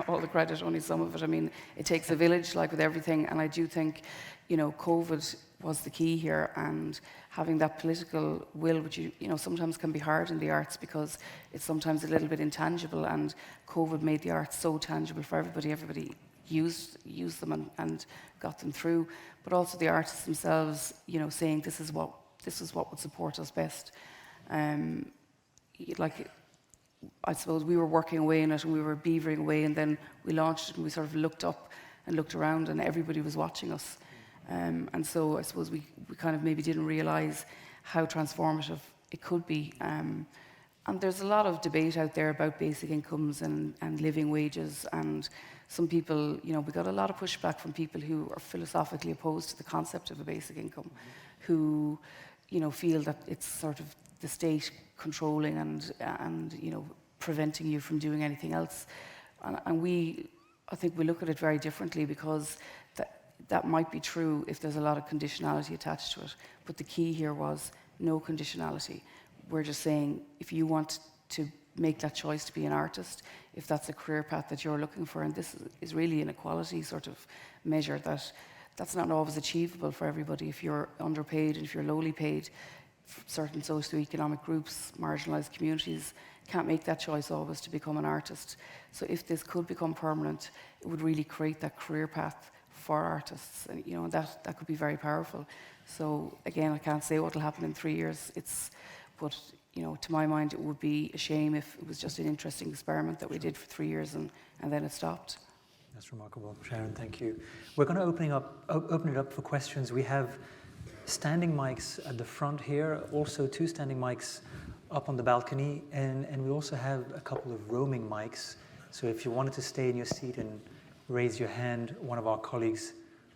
all the credit, only some of it. I mean, it takes a village, like with everything, and I do think, COVID was the key here, and having that political will, which sometimes can be hard in the arts because it's sometimes a little bit intangible, and COVID made the arts so tangible for everybody. Everybody, used them and got them through, but also the artists themselves, saying this is what would support us best. Like, I suppose we were working away in it and we were beavering away, and then we launched it and we sort of looked up and looked around and everybody was watching us. And so I suppose we kind of maybe didn't realise how transformative it could be. And there's a lot of debate out there about basic incomes and living wages, and some people, we got a lot of pushback from people who are philosophically opposed to the concept of a basic income, who, feel that it's sort of the state controlling and preventing you from doing anything else. And I think we look at it very differently, because that might be true if there's a lot of conditionality attached to it. But the key here was no conditionality. We're just saying, if you want to make that choice to be an artist, if that's a career path that you're looking for, and this is really an equality sort of measure, that's not always achievable for everybody. If you're underpaid and if you're lowly paid, certain socioeconomic groups, marginalised communities, can't make that choice always to become an artist. So if this could become permanent, it would really create that career path for artists, and that could be very powerful. So again, I can't say what will happen in 3 years. But to my mind, it would be a shame if it was just an interesting experiment that we did for 3 years and then it stopped. That's remarkable, Sharon. Thank you. We're going to open it up for questions. We have standing mics at the front here, also 2 standing mics up on the balcony, and we also have a couple of roaming mics. So if you wanted to stay in your seat and raise your hand, one of our colleagues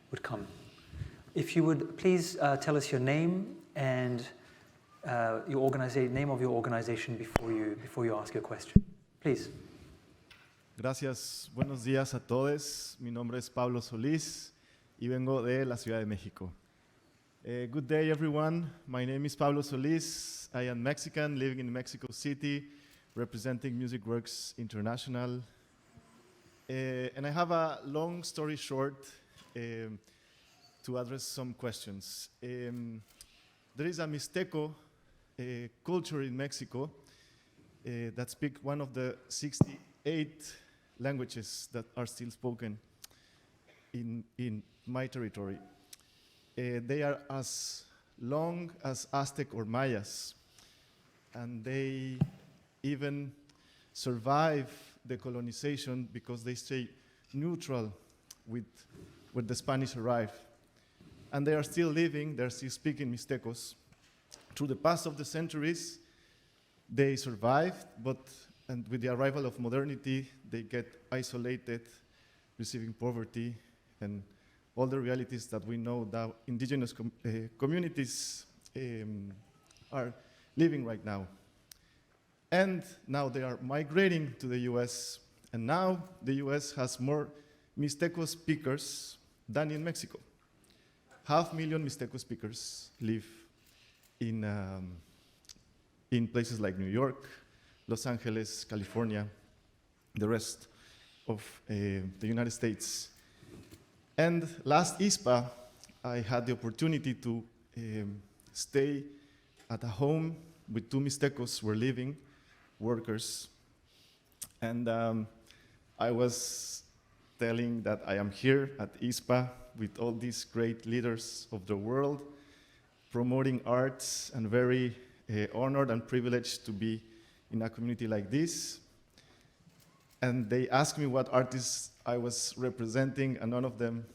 would come. If you would please tell us your name and name of your organization before you ask your question. Please. Gracias. Buenos días a todos. Mi nombre es Pablo Solís y vengo de la Ciudad de México. Good day, everyone. My name is Pablo Solís. I am Mexican, living in Mexico City, representing Music Works International. And I have a long story short to address some questions. There is a Mixteco culture in Mexico that speak one of the 68 languages that are still spoken in my territory. They are as long as Aztec or Mayas, and they even survive the colonization because they stay neutral when the Spanish arrive. And they are still living, they're still speaking Mixtecos. Through the past of the centuries, they survived, and with the arrival of modernity, they get isolated, receiving poverty, and all the realities that we know that indigenous communities are living right now. And now they are migrating to the US, and now the US has more Mixteco speakers than in Mexico. 500,000 Mixteco speakers live in places like New York, Los Angeles, California, the rest of the United States. And last ISPA, I had the opportunity to stay at a home with 2 Mixtecos who were living, workers. And I was telling that I am here at ISPA with all these great leaders of the world, promoting arts, and very honored and privileged to be in a community like this. And they asked me what artists I was representing, and none of them,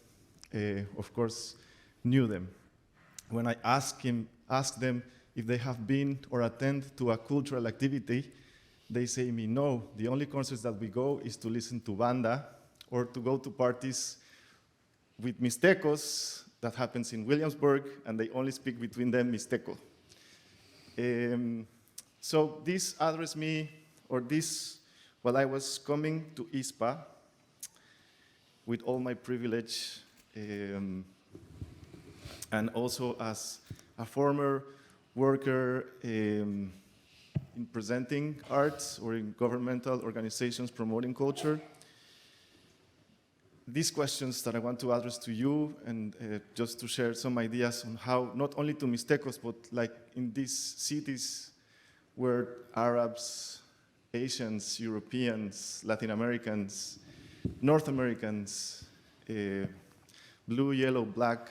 of course, knew them. When I asked them if they have been or attend to a cultural activity, they say me, no, the only concerts that we go is to listen to banda or to go to parties with Mixtecos that happens in Williamsburg, and they only speak between them Mixteco. So this addressed me, or this, while I was coming to ISPA with all my privilege, and also as a former worker in presenting arts or in governmental organizations promoting culture. These questions that I want to address to you, and just to share some ideas on how, not only to Mixtecos, but like in these cities where Arabs, Asians, Europeans, Latin Americans, North Americans, blue, yellow, black.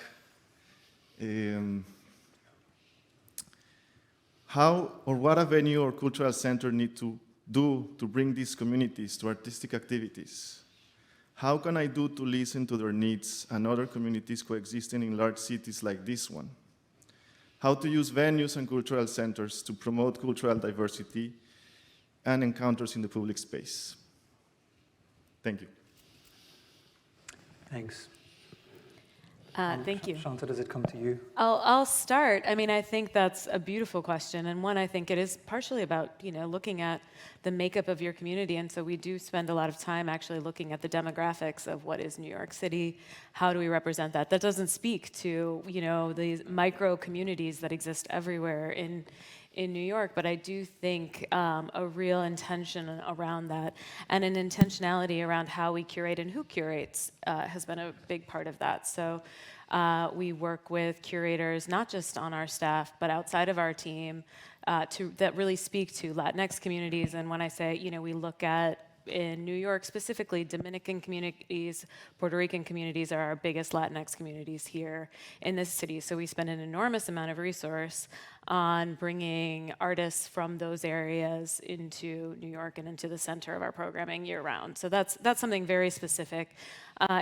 How or what a venue or cultural center need to do to bring these communities to artistic activities? How can I do to listen to their needs and other communities coexisting in large cities like this one? How to use venues and cultural centers to promote cultural diversity and encounters in the public space? Thank you. Thanks. Thank you. Shanta, does it come to you? I'll start. I mean, I think that's a beautiful question, and one I think it is partially about looking at the makeup of your community, and so we do spend a lot of time actually looking at the demographics of what is New York City. How do we represent that? That doesn't speak to these micro communities that exist everywhere in New York, but I do think a real intention around that and an intentionality around how we curate and who curates has been a big part of that. So we work with curators, not just on our staff, but outside of our team that really speak to Latinx communities. And when I say, we look at in New York specifically, Dominican communities, Puerto Rican communities are our biggest Latinx communities here in this city. So we spend an enormous amount of resource on bringing artists from those areas into New York and into the center of our programming year round. So that's something very specific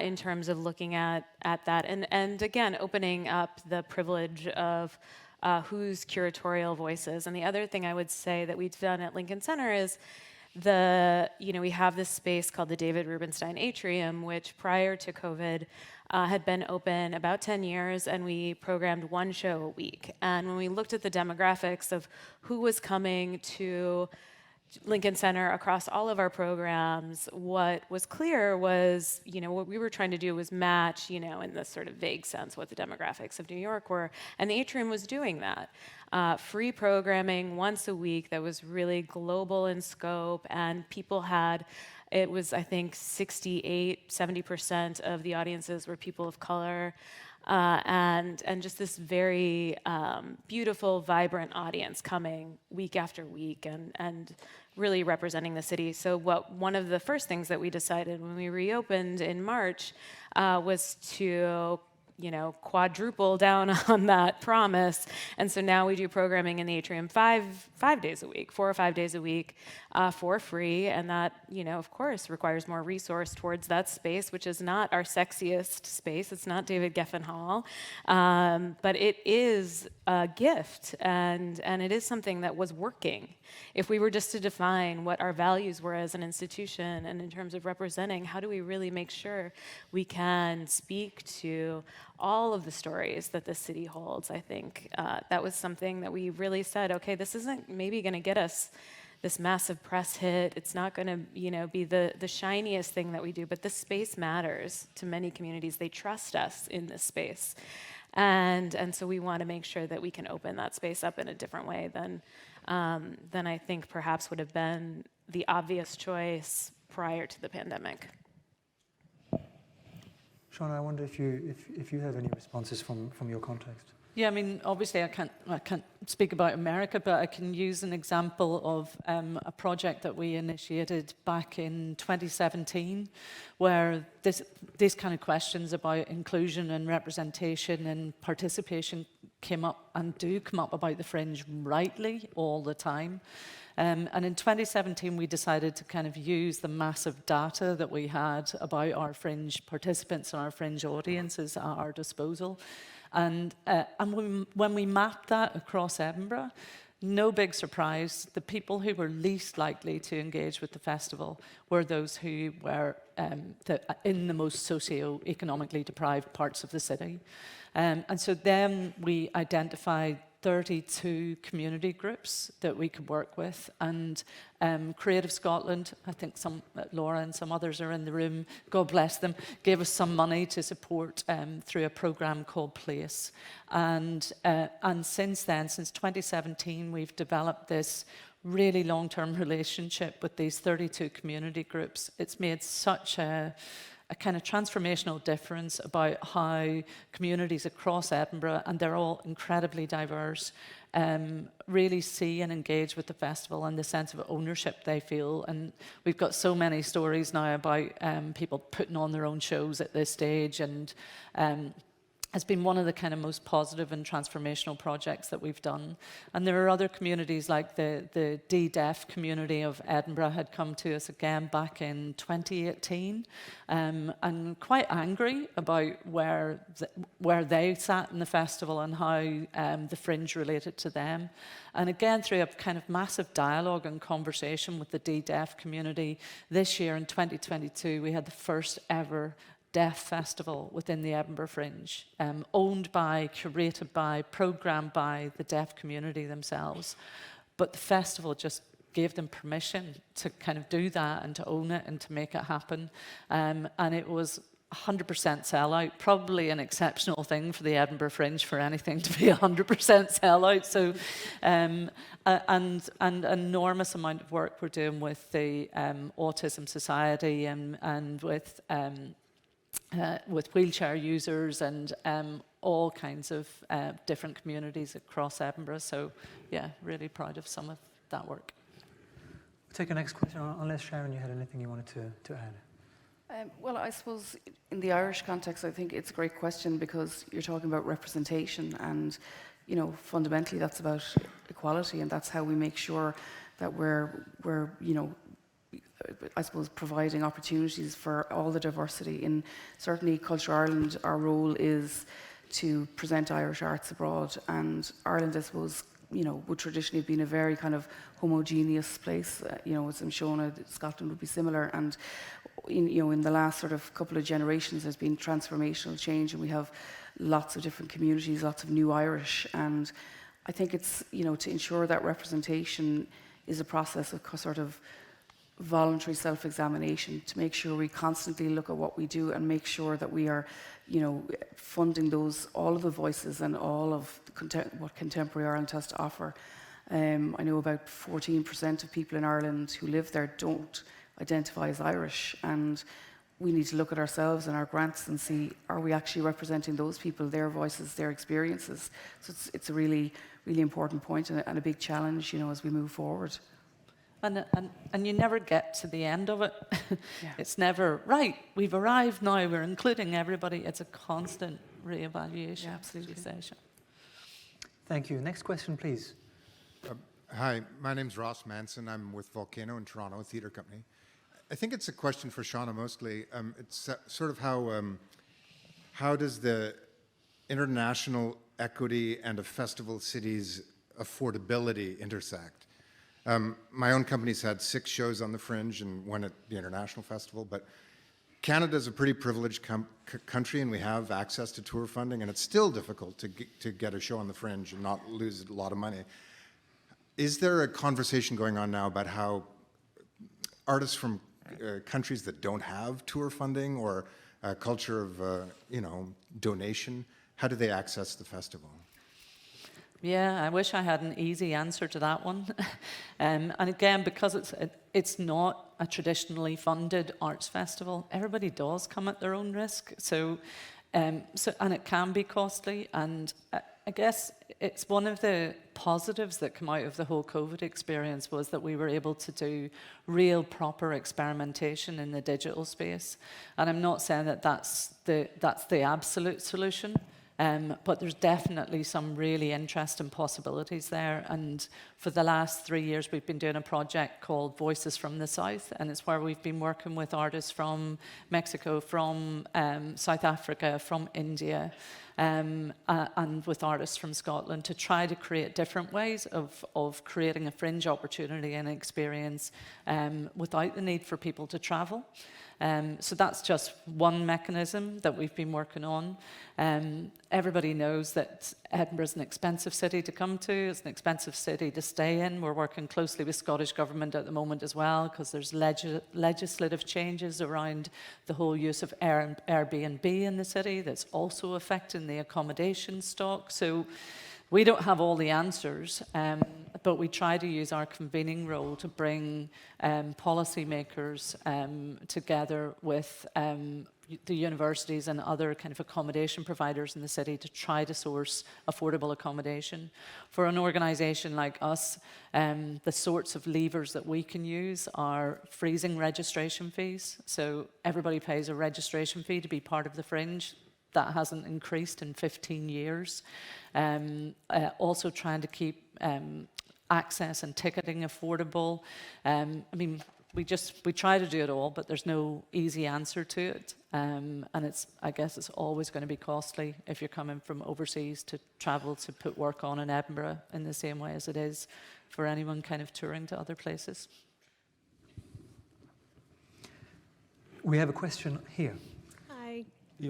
in terms of looking at that. And again, opening up the privilege of whose curatorial voices. And the other thing I would say that we've done at Lincoln Center is we have this space called the David Rubenstein Atrium, which prior to COVID had been open about 10 years, and we programmed one show a week. And when we looked at the demographics of who was coming to Lincoln Center across all of our programs, what was clear was, what we were trying to do was match, in this sort of vague sense, what the demographics of New York were. And the Atrium was doing that. Free programming once a week that was really global in scope, and people it was, I think, 70% of the audiences were people of color. And just this very beautiful, vibrant audience coming week after week and really representing the city. So one of the first things that we decided when we reopened in March was to quadruple down on that promise. And so now we do programming in the Atrium 5 days a week, 4 or 5 days a week for free. And that, of course, requires more resource towards that space, which is not our sexiest space. It's not David Geffen Hall. But it is a gift, and it is something that was working. If we were just to define what our values were as an institution and in terms of representing, how do we really make sure we can speak to all of the stories that this city holds? I think that was something that we really said, okay, this isn't maybe going to get us this massive press hit. It's not going to, be the shiniest thing that we do, but this space matters to many communities. They trust us in this space. And so we want to make sure that we can open that space up in a different way than I think perhaps would have been the obvious choice prior to the pandemic. Shona, I wonder if you have any responses from your context. Yeah, I mean, obviously I can't speak about America, but I can use an example of a project that we initiated back in 2017, where these kind of questions about inclusion and representation and participation came up and do come up about the fringe rightly all the time. And in 2017, we decided to kind of use the massive data that we had about our fringe participants and our fringe audiences at our disposal. And when we mapped that across Edinburgh, no big surprise, the people who were least likely to engage with the festival were those who were in the most socio-economically deprived parts of the city. And so then we identified 32 community groups that we could work with, and Creative Scotland, I think Laura and some others are in the room, God bless them, gave us some money to support through a program called Place. And since then, since 2017, we've developed this really long-term relationship with these 32 community groups. It's made such a a kind of transformational difference about how communities across Edinburgh, and they're all incredibly diverse, really see and engage with the festival and the sense of ownership they feel. And we've got so many stories now about people putting on their own shows at this stage, and it's been one of the kind of most positive and transformational projects that we've done. And there are other communities, like the D-Deaf community of Edinburgh had come to us again back in 2018, and quite angry about where they sat in the festival and how the Fringe related to them. And again, through a kind of massive dialogue and conversation with the D-Deaf community, this year in 2022, we had the first ever Deaf Festival within the Edinburgh Fringe, owned by, curated by, programmed by the deaf community themselves. But the festival just gave them permission to kind of do that and to own it and to make it happen. And it was 100% sellout, probably an exceptional thing for the Edinburgh Fringe for anything to be 100% sellout. So, and an enormous amount of work we're doing with the Autism Society and with wheelchair users and all kinds of different communities across Edinburgh. So yeah, really proud of some of that work. We'll take our next question, unless Sharon, you had anything you wanted to add. Well, I suppose in the Irish context, I think it's a great question because you're talking about representation, and fundamentally that's about equality, and that's how we make sure that we're I suppose providing opportunities for all the diversity. In certainly Culture Ireland, our role is to present Irish arts abroad, and Ireland, I suppose, would traditionally have been a very kind of homogeneous place. As I'm Shona, Scotland would be similar, and in the last sort of couple of generations, there's been transformational change, and we have lots of different communities, lots of new Irish, and I think it's to ensure that representation is a process of sort of voluntary self-examination, to make sure we constantly look at what we do and make sure that we are, funding all of the voices and all of what contemporary Ireland has to offer. I know about 14% of people in Ireland who live there don't identify as Irish, and we need to look at ourselves and our grants and see, are we actually representing those people, their voices, their experiences? So it's a really, really important point and a big challenge, as we move forward. And you never get to the end of it. Yeah. It's never, right, we've arrived now, we're including everybody. It's a constant reevaluation. Yeah, absolutely. Thank you. Next question, please. Hi, my name's Ross Manson. I'm with Volcano in Toronto, a theatre company. I think it's a question for Shona mostly. It's sort of how does the international equity and a festival city's affordability intersect? My own company's had 6 shows on the Fringe and 1 at the International Festival, but Canada's a pretty privileged country, and we have access to tour funding, and it's still difficult to get a show on the Fringe and not lose a lot of money. Is there a conversation going on now about how artists from countries that don't have tour funding or a culture of donation, how do they access the festival? Yeah, I wish I had an easy answer to that one. And again, because it's not a traditionally funded arts festival, everybody does come at their own risk. So and it can be costly. And I guess it's one of the positives that come out of the whole COVID experience was that we were able to do real proper experimentation in the digital space. And I'm not saying that that's the absolute solution. But there's definitely some really interesting possibilities there. And for the last 3 years, we've been doing a project called Voices from the South, and it's where we've been working with artists from Mexico, from South Africa, from India, and with artists from Scotland to try to create different ways of creating a fringe opportunity and experience without the need for people to travel. So that's just one mechanism that we've been working on. Everybody knows that Edinburgh's an expensive city to come to. It's an expensive city to stay in. We're working closely with Scottish Government at the moment as well, because there's legislative changes around the whole use of Airbnb in the city that's also affecting the accommodation stock. So we don't have all the answers, but we try to use our convening role to bring policymakers together with the universities and other kind of accommodation providers in the city to try to source affordable accommodation. For an organisation like us, the sorts of levers that we can use are freezing registration fees. So everybody pays a registration fee to be part of the Fringe. That hasn't increased in 15 years. Also trying to keep access and ticketing affordable. I mean, we try to do it all, but there's no easy answer to it. And I guess it's always going to be costly if you're coming from overseas to travel to put work on in Edinburgh in the same way as it is for anyone kind of touring to other places. We have a question here. Hi.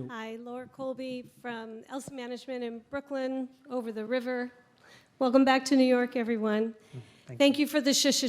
Hi, Laura Colby from Elsa Management in Brooklyn, over the river. Welcome back to New York, everyone. Thank you for the shush.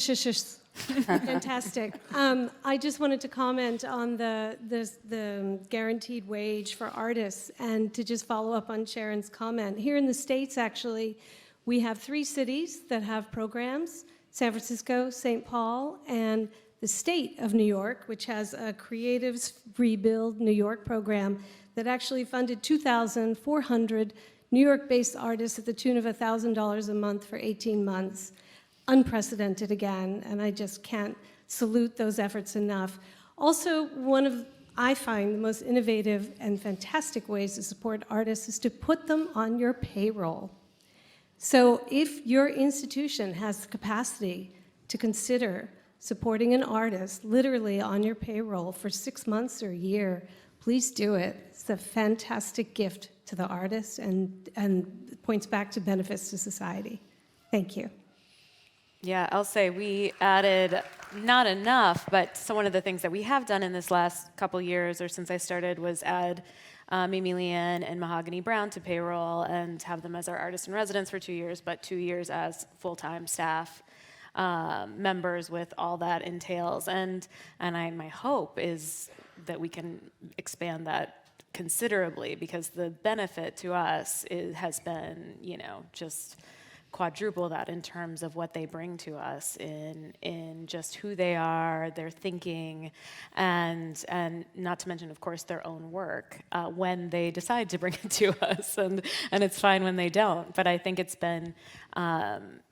Fantastic. I just wanted to comment on the guaranteed wage for artists and to just follow up on Sharon's comment. Here in the States, actually, we have 3 cities that have programs: San Francisco, St. Paul, and the state of New York, which has a Creatives Rebuild New York program that actually funded 2,400 New York-based artists at the tune of $1,000 a month for 18 months. Unprecedented again, and I just can't salute those efforts enough. Also, I find the most innovative and fantastic ways to support artists is to put them on your payroll. So if your institution has the capacity to consider supporting an artist literally on your payroll for 6 months or a year, please do it. It's a fantastic gift to the artist and points back to benefits to society. Thank you. Yeah, I'll say we added not enough, but so one of the things that we have done in this last couple years, or since I started, was add Mimi Leanne and Mahogany Brown to payroll and have them as our artists in residence for 2 years, but 2 years as full-time staff members with all that entails. And my hope is that we can expand that considerably, because the benefit to us has been, just quadruple that in terms of what they bring to us in just who they are, their thinking, and not to mention, of course, their own work when they decide to bring it to us, and it's fine when they don't. But I think it's been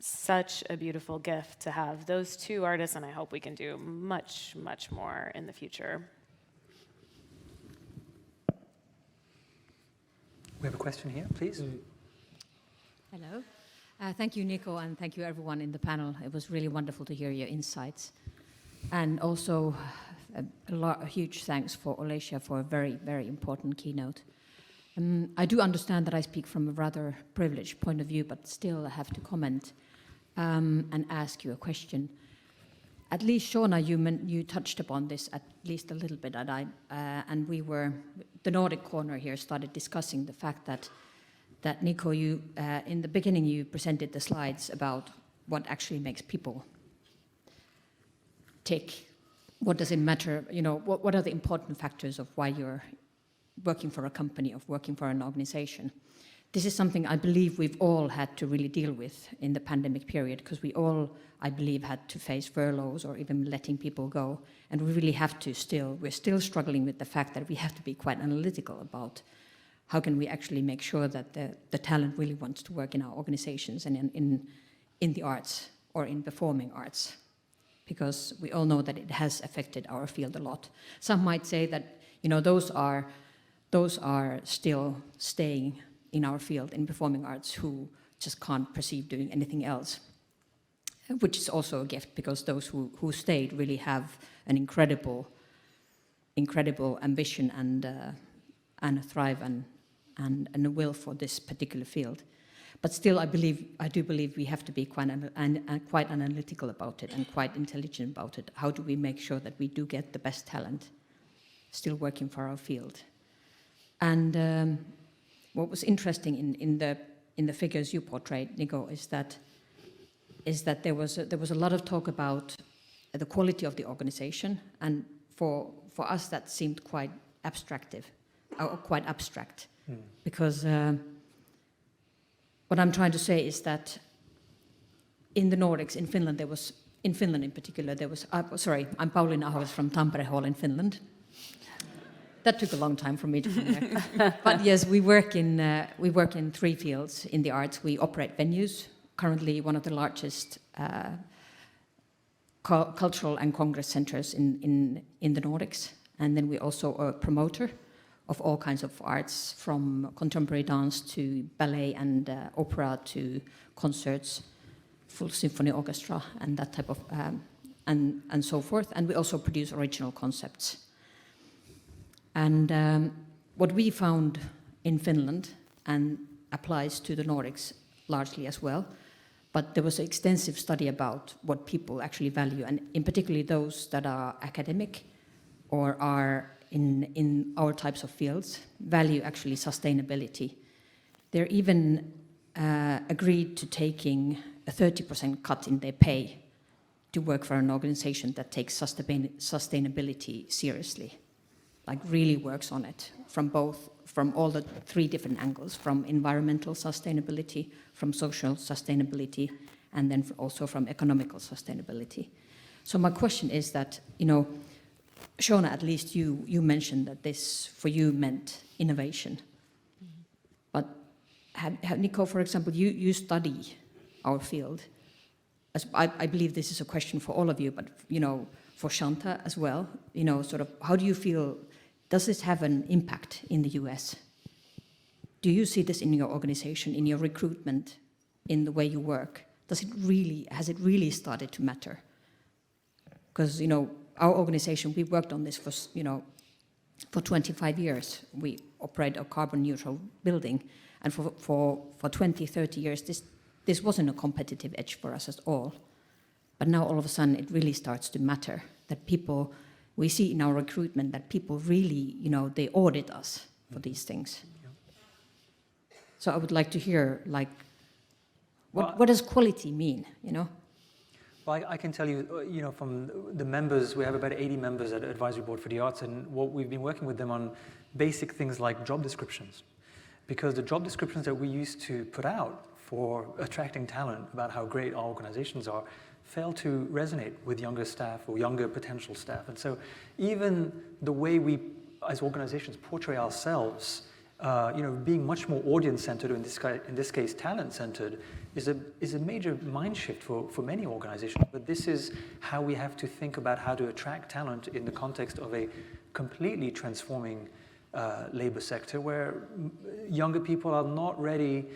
such a beautiful gift to have those 2 artists, and I hope we can do much, much more in the future. We have a question here, please. Hello. Thank you, Nico, and thank you, everyone in the panel. It was really wonderful to hear your insights. And also, a huge thanks for Olesia for a very, very important keynote. I do understand that I speak from a rather privileged point of view, but still I have to comment and ask you a question. At least, Shona, you touched upon this at least a little bit, and the Nordic Corner here started discussing the fact that Nico, you in the beginning you presented the slides about what actually makes people tick. What does it matter? What are the important factors of why you're working for a company, of working for an organization? This is something I believe we've all had to really deal with in the pandemic period, because we all, I believe, had to face furloughs or even letting people go. And we really have to we're still struggling with the fact that we have to be quite analytical about how can we actually make sure that the talent really wants to work in our organizations and in the arts or in performing arts, because we all know that it has affected our field a lot. Some might say that those are still staying in our field in performing arts who just can't perceive doing anything else, which is also a gift, because those who stayed really have an incredible ambition and a thrive and a will for this particular field. But still, I do believe we have to be quite analytical about it and quite intelligent about it. How do we make sure that we do get the best talent still working for our field? And what was interesting in the figures you portrayed, Nico, is that there was a lot of talk about the quality of the organization, and for us that seemed quite abstract, because what I'm trying to say is that in the Nordics, in Finland, in Finland in particular, I'm Pauliina, I was from Tampere Hall in Finland. That took a long time for me to come there. But yes, we work in 3 fields in the arts. We operate venues, currently one of the largest cultural and congress centers in the Nordics. And then we're also a promoter of all kinds of arts, from contemporary dance to ballet and opera to concerts, full symphony orchestra and that type of, and so forth. And we also produce original concepts. And what we found in Finland, and applies to the Nordics largely as well, but there was an extensive study about what people actually value, and in particular those that are academic or are in our types of fields, value actually sustainability. They're even agreed to taking a 30% cut in their pay to work for an organization that takes sustainability seriously, like really works on it from all the 3 different angles, from environmental sustainability, from social sustainability, and then also from economical sustainability. So my question is that, Shona, at least you mentioned that this for you meant innovation. But Nico, for example, you study our field. I believe this is a question for all of you, but for Shanta as well, sort of how do you feel, does this have an impact in the US? Do you see this in your organization, in your recruitment, in the way you work? Has it really started to matter? Because, our organization, we worked on this for 25 years. We operate a carbon neutral building. And for 20, 30 years, this wasn't a competitive edge for us at all. But now all of a sudden it really starts to matter that we see in our recruitment that people really, they audit us for these things. So I would like to hear, what does quality mean, Well, I can tell you, from the members, we have about 80 members at Advisory Board for the Arts, and what we've been working with them on basic things like job descriptions. Because the job descriptions that we used to put out for attracting talent about how great our organizations are fail to resonate with younger staff or younger potential staff. And so even the way we, as organizations, portray ourselves, being much more audience-centered, or in this case, talent-centered, is a major mind shift for many organizations. But this is how we have to think about how to attract talent in the context of a completely transforming labor sector, where younger people are not ready,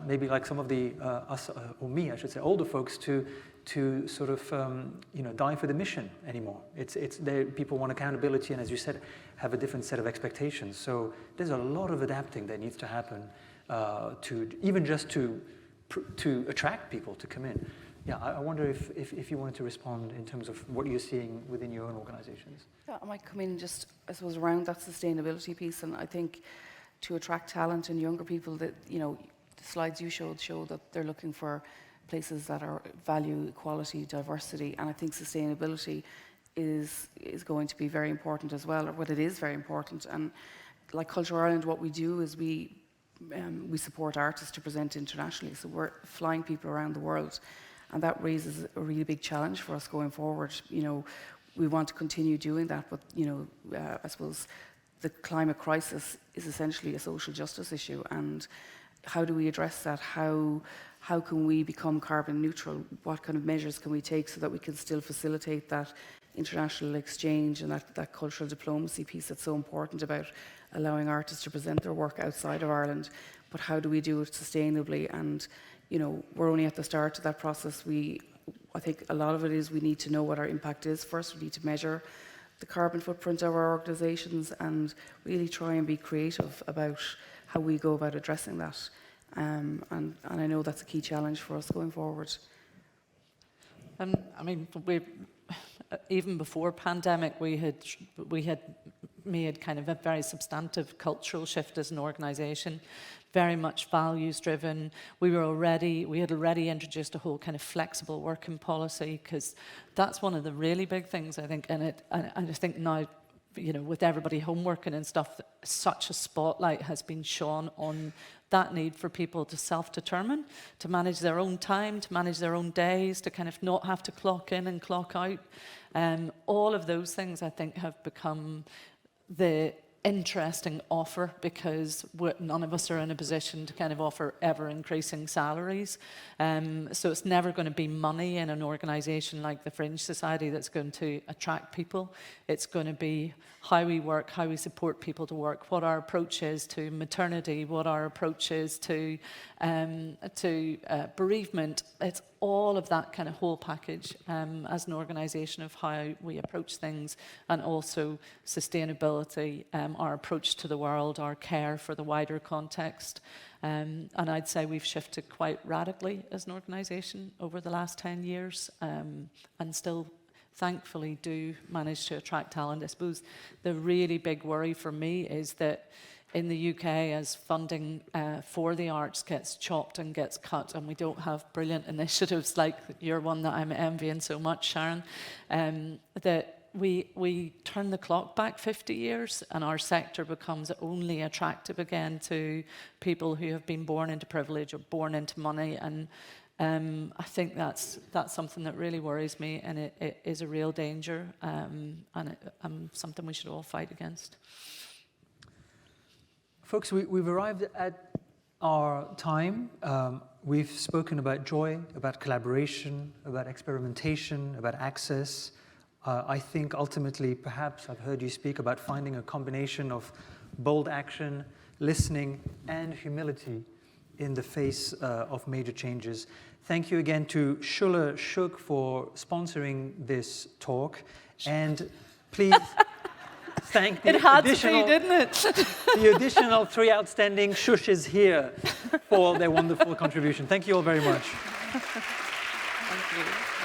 maybe like some of the us or me, I should say, older folks, to sort of die for the mission anymore. People want accountability, and as you said, have a different set of expectations. So there's a lot of adapting that needs to happen to even just to attract people to come in. Yeah, I wonder if you wanted to respond in terms of what you're seeing within your own organizations. Yeah, I might come in just, I suppose, around that sustainability piece, and I think to attract talent and younger people, that the slides you showed show that they're looking for places that are value equality, diversity, and I think sustainability is going to be very important as well, or what it is very important. And like Culture Ireland, what we do is we support artists to present internationally, so we're flying people around the world, and that raises a really big challenge for us going forward. We want to continue doing that, but I suppose the climate crisis is essentially a social justice issue, and how do we address that? How can we become carbon neutral? What kind of measures can we take so that we can still facilitate that international exchange and that cultural diplomacy piece that's so important about allowing artists to present their work outside of Ireland? But how do we do it sustainably? And we're only at the start of that process. I think a lot of it is we need to know what our impact is first. We need to measure the carbon footprint of our organisations and really try and be creative about how we go about addressing that. And I know that's a key challenge for us going forward. I mean, even before pandemic, we had made kind of a very substantive cultural shift as an organisation, very much values driven. We had already introduced a whole kind of flexible working policy, because that's one of the really big things, I think, and I just think now, with everybody home working and stuff, such a spotlight has been shone on that need for people to self-determine, to manage their own time, to manage their own days, to kind of not have to clock in and clock out. All of those things, I think, have become the interesting offer because none of us are in a position to kind of offer ever-increasing salaries. So it's never going to be money in an organisation like the Fringe Society that's going to attract people. It's going to be how we work, how we support people to work, what our approach is to maternity, what our approach is to bereavement. It's all of that kind of whole package as an organisation of how we approach things, and also sustainability, our approach to the world, our care for the wider context. And I'd say we've shifted quite radically as an organisation over the last 10 years, and still thankfully do manage to attract talent. I suppose the really big worry for me is that in the UK, as funding for the arts gets chopped and gets cut, and we don't have brilliant initiatives like your one that I'm envying so much, Sharon, that we turn the clock back 50 years and our sector becomes only attractive again to people who have been born into privilege or born into money. And I think that's something that really worries me, and it is a real danger, and something we should all fight against. Folks, we've arrived at our time. We've spoken about joy, about collaboration, about experimentation, about access. I think ultimately, perhaps I've heard you speak about finding a combination of bold action, listening, and humility in the face of major changes. Thank you again to Schuller Shook for sponsoring this talk. And please thank the It had to be, didn't it? the additional 3 outstanding shushes here for their wonderful contribution. Thank you all very much. Thank you.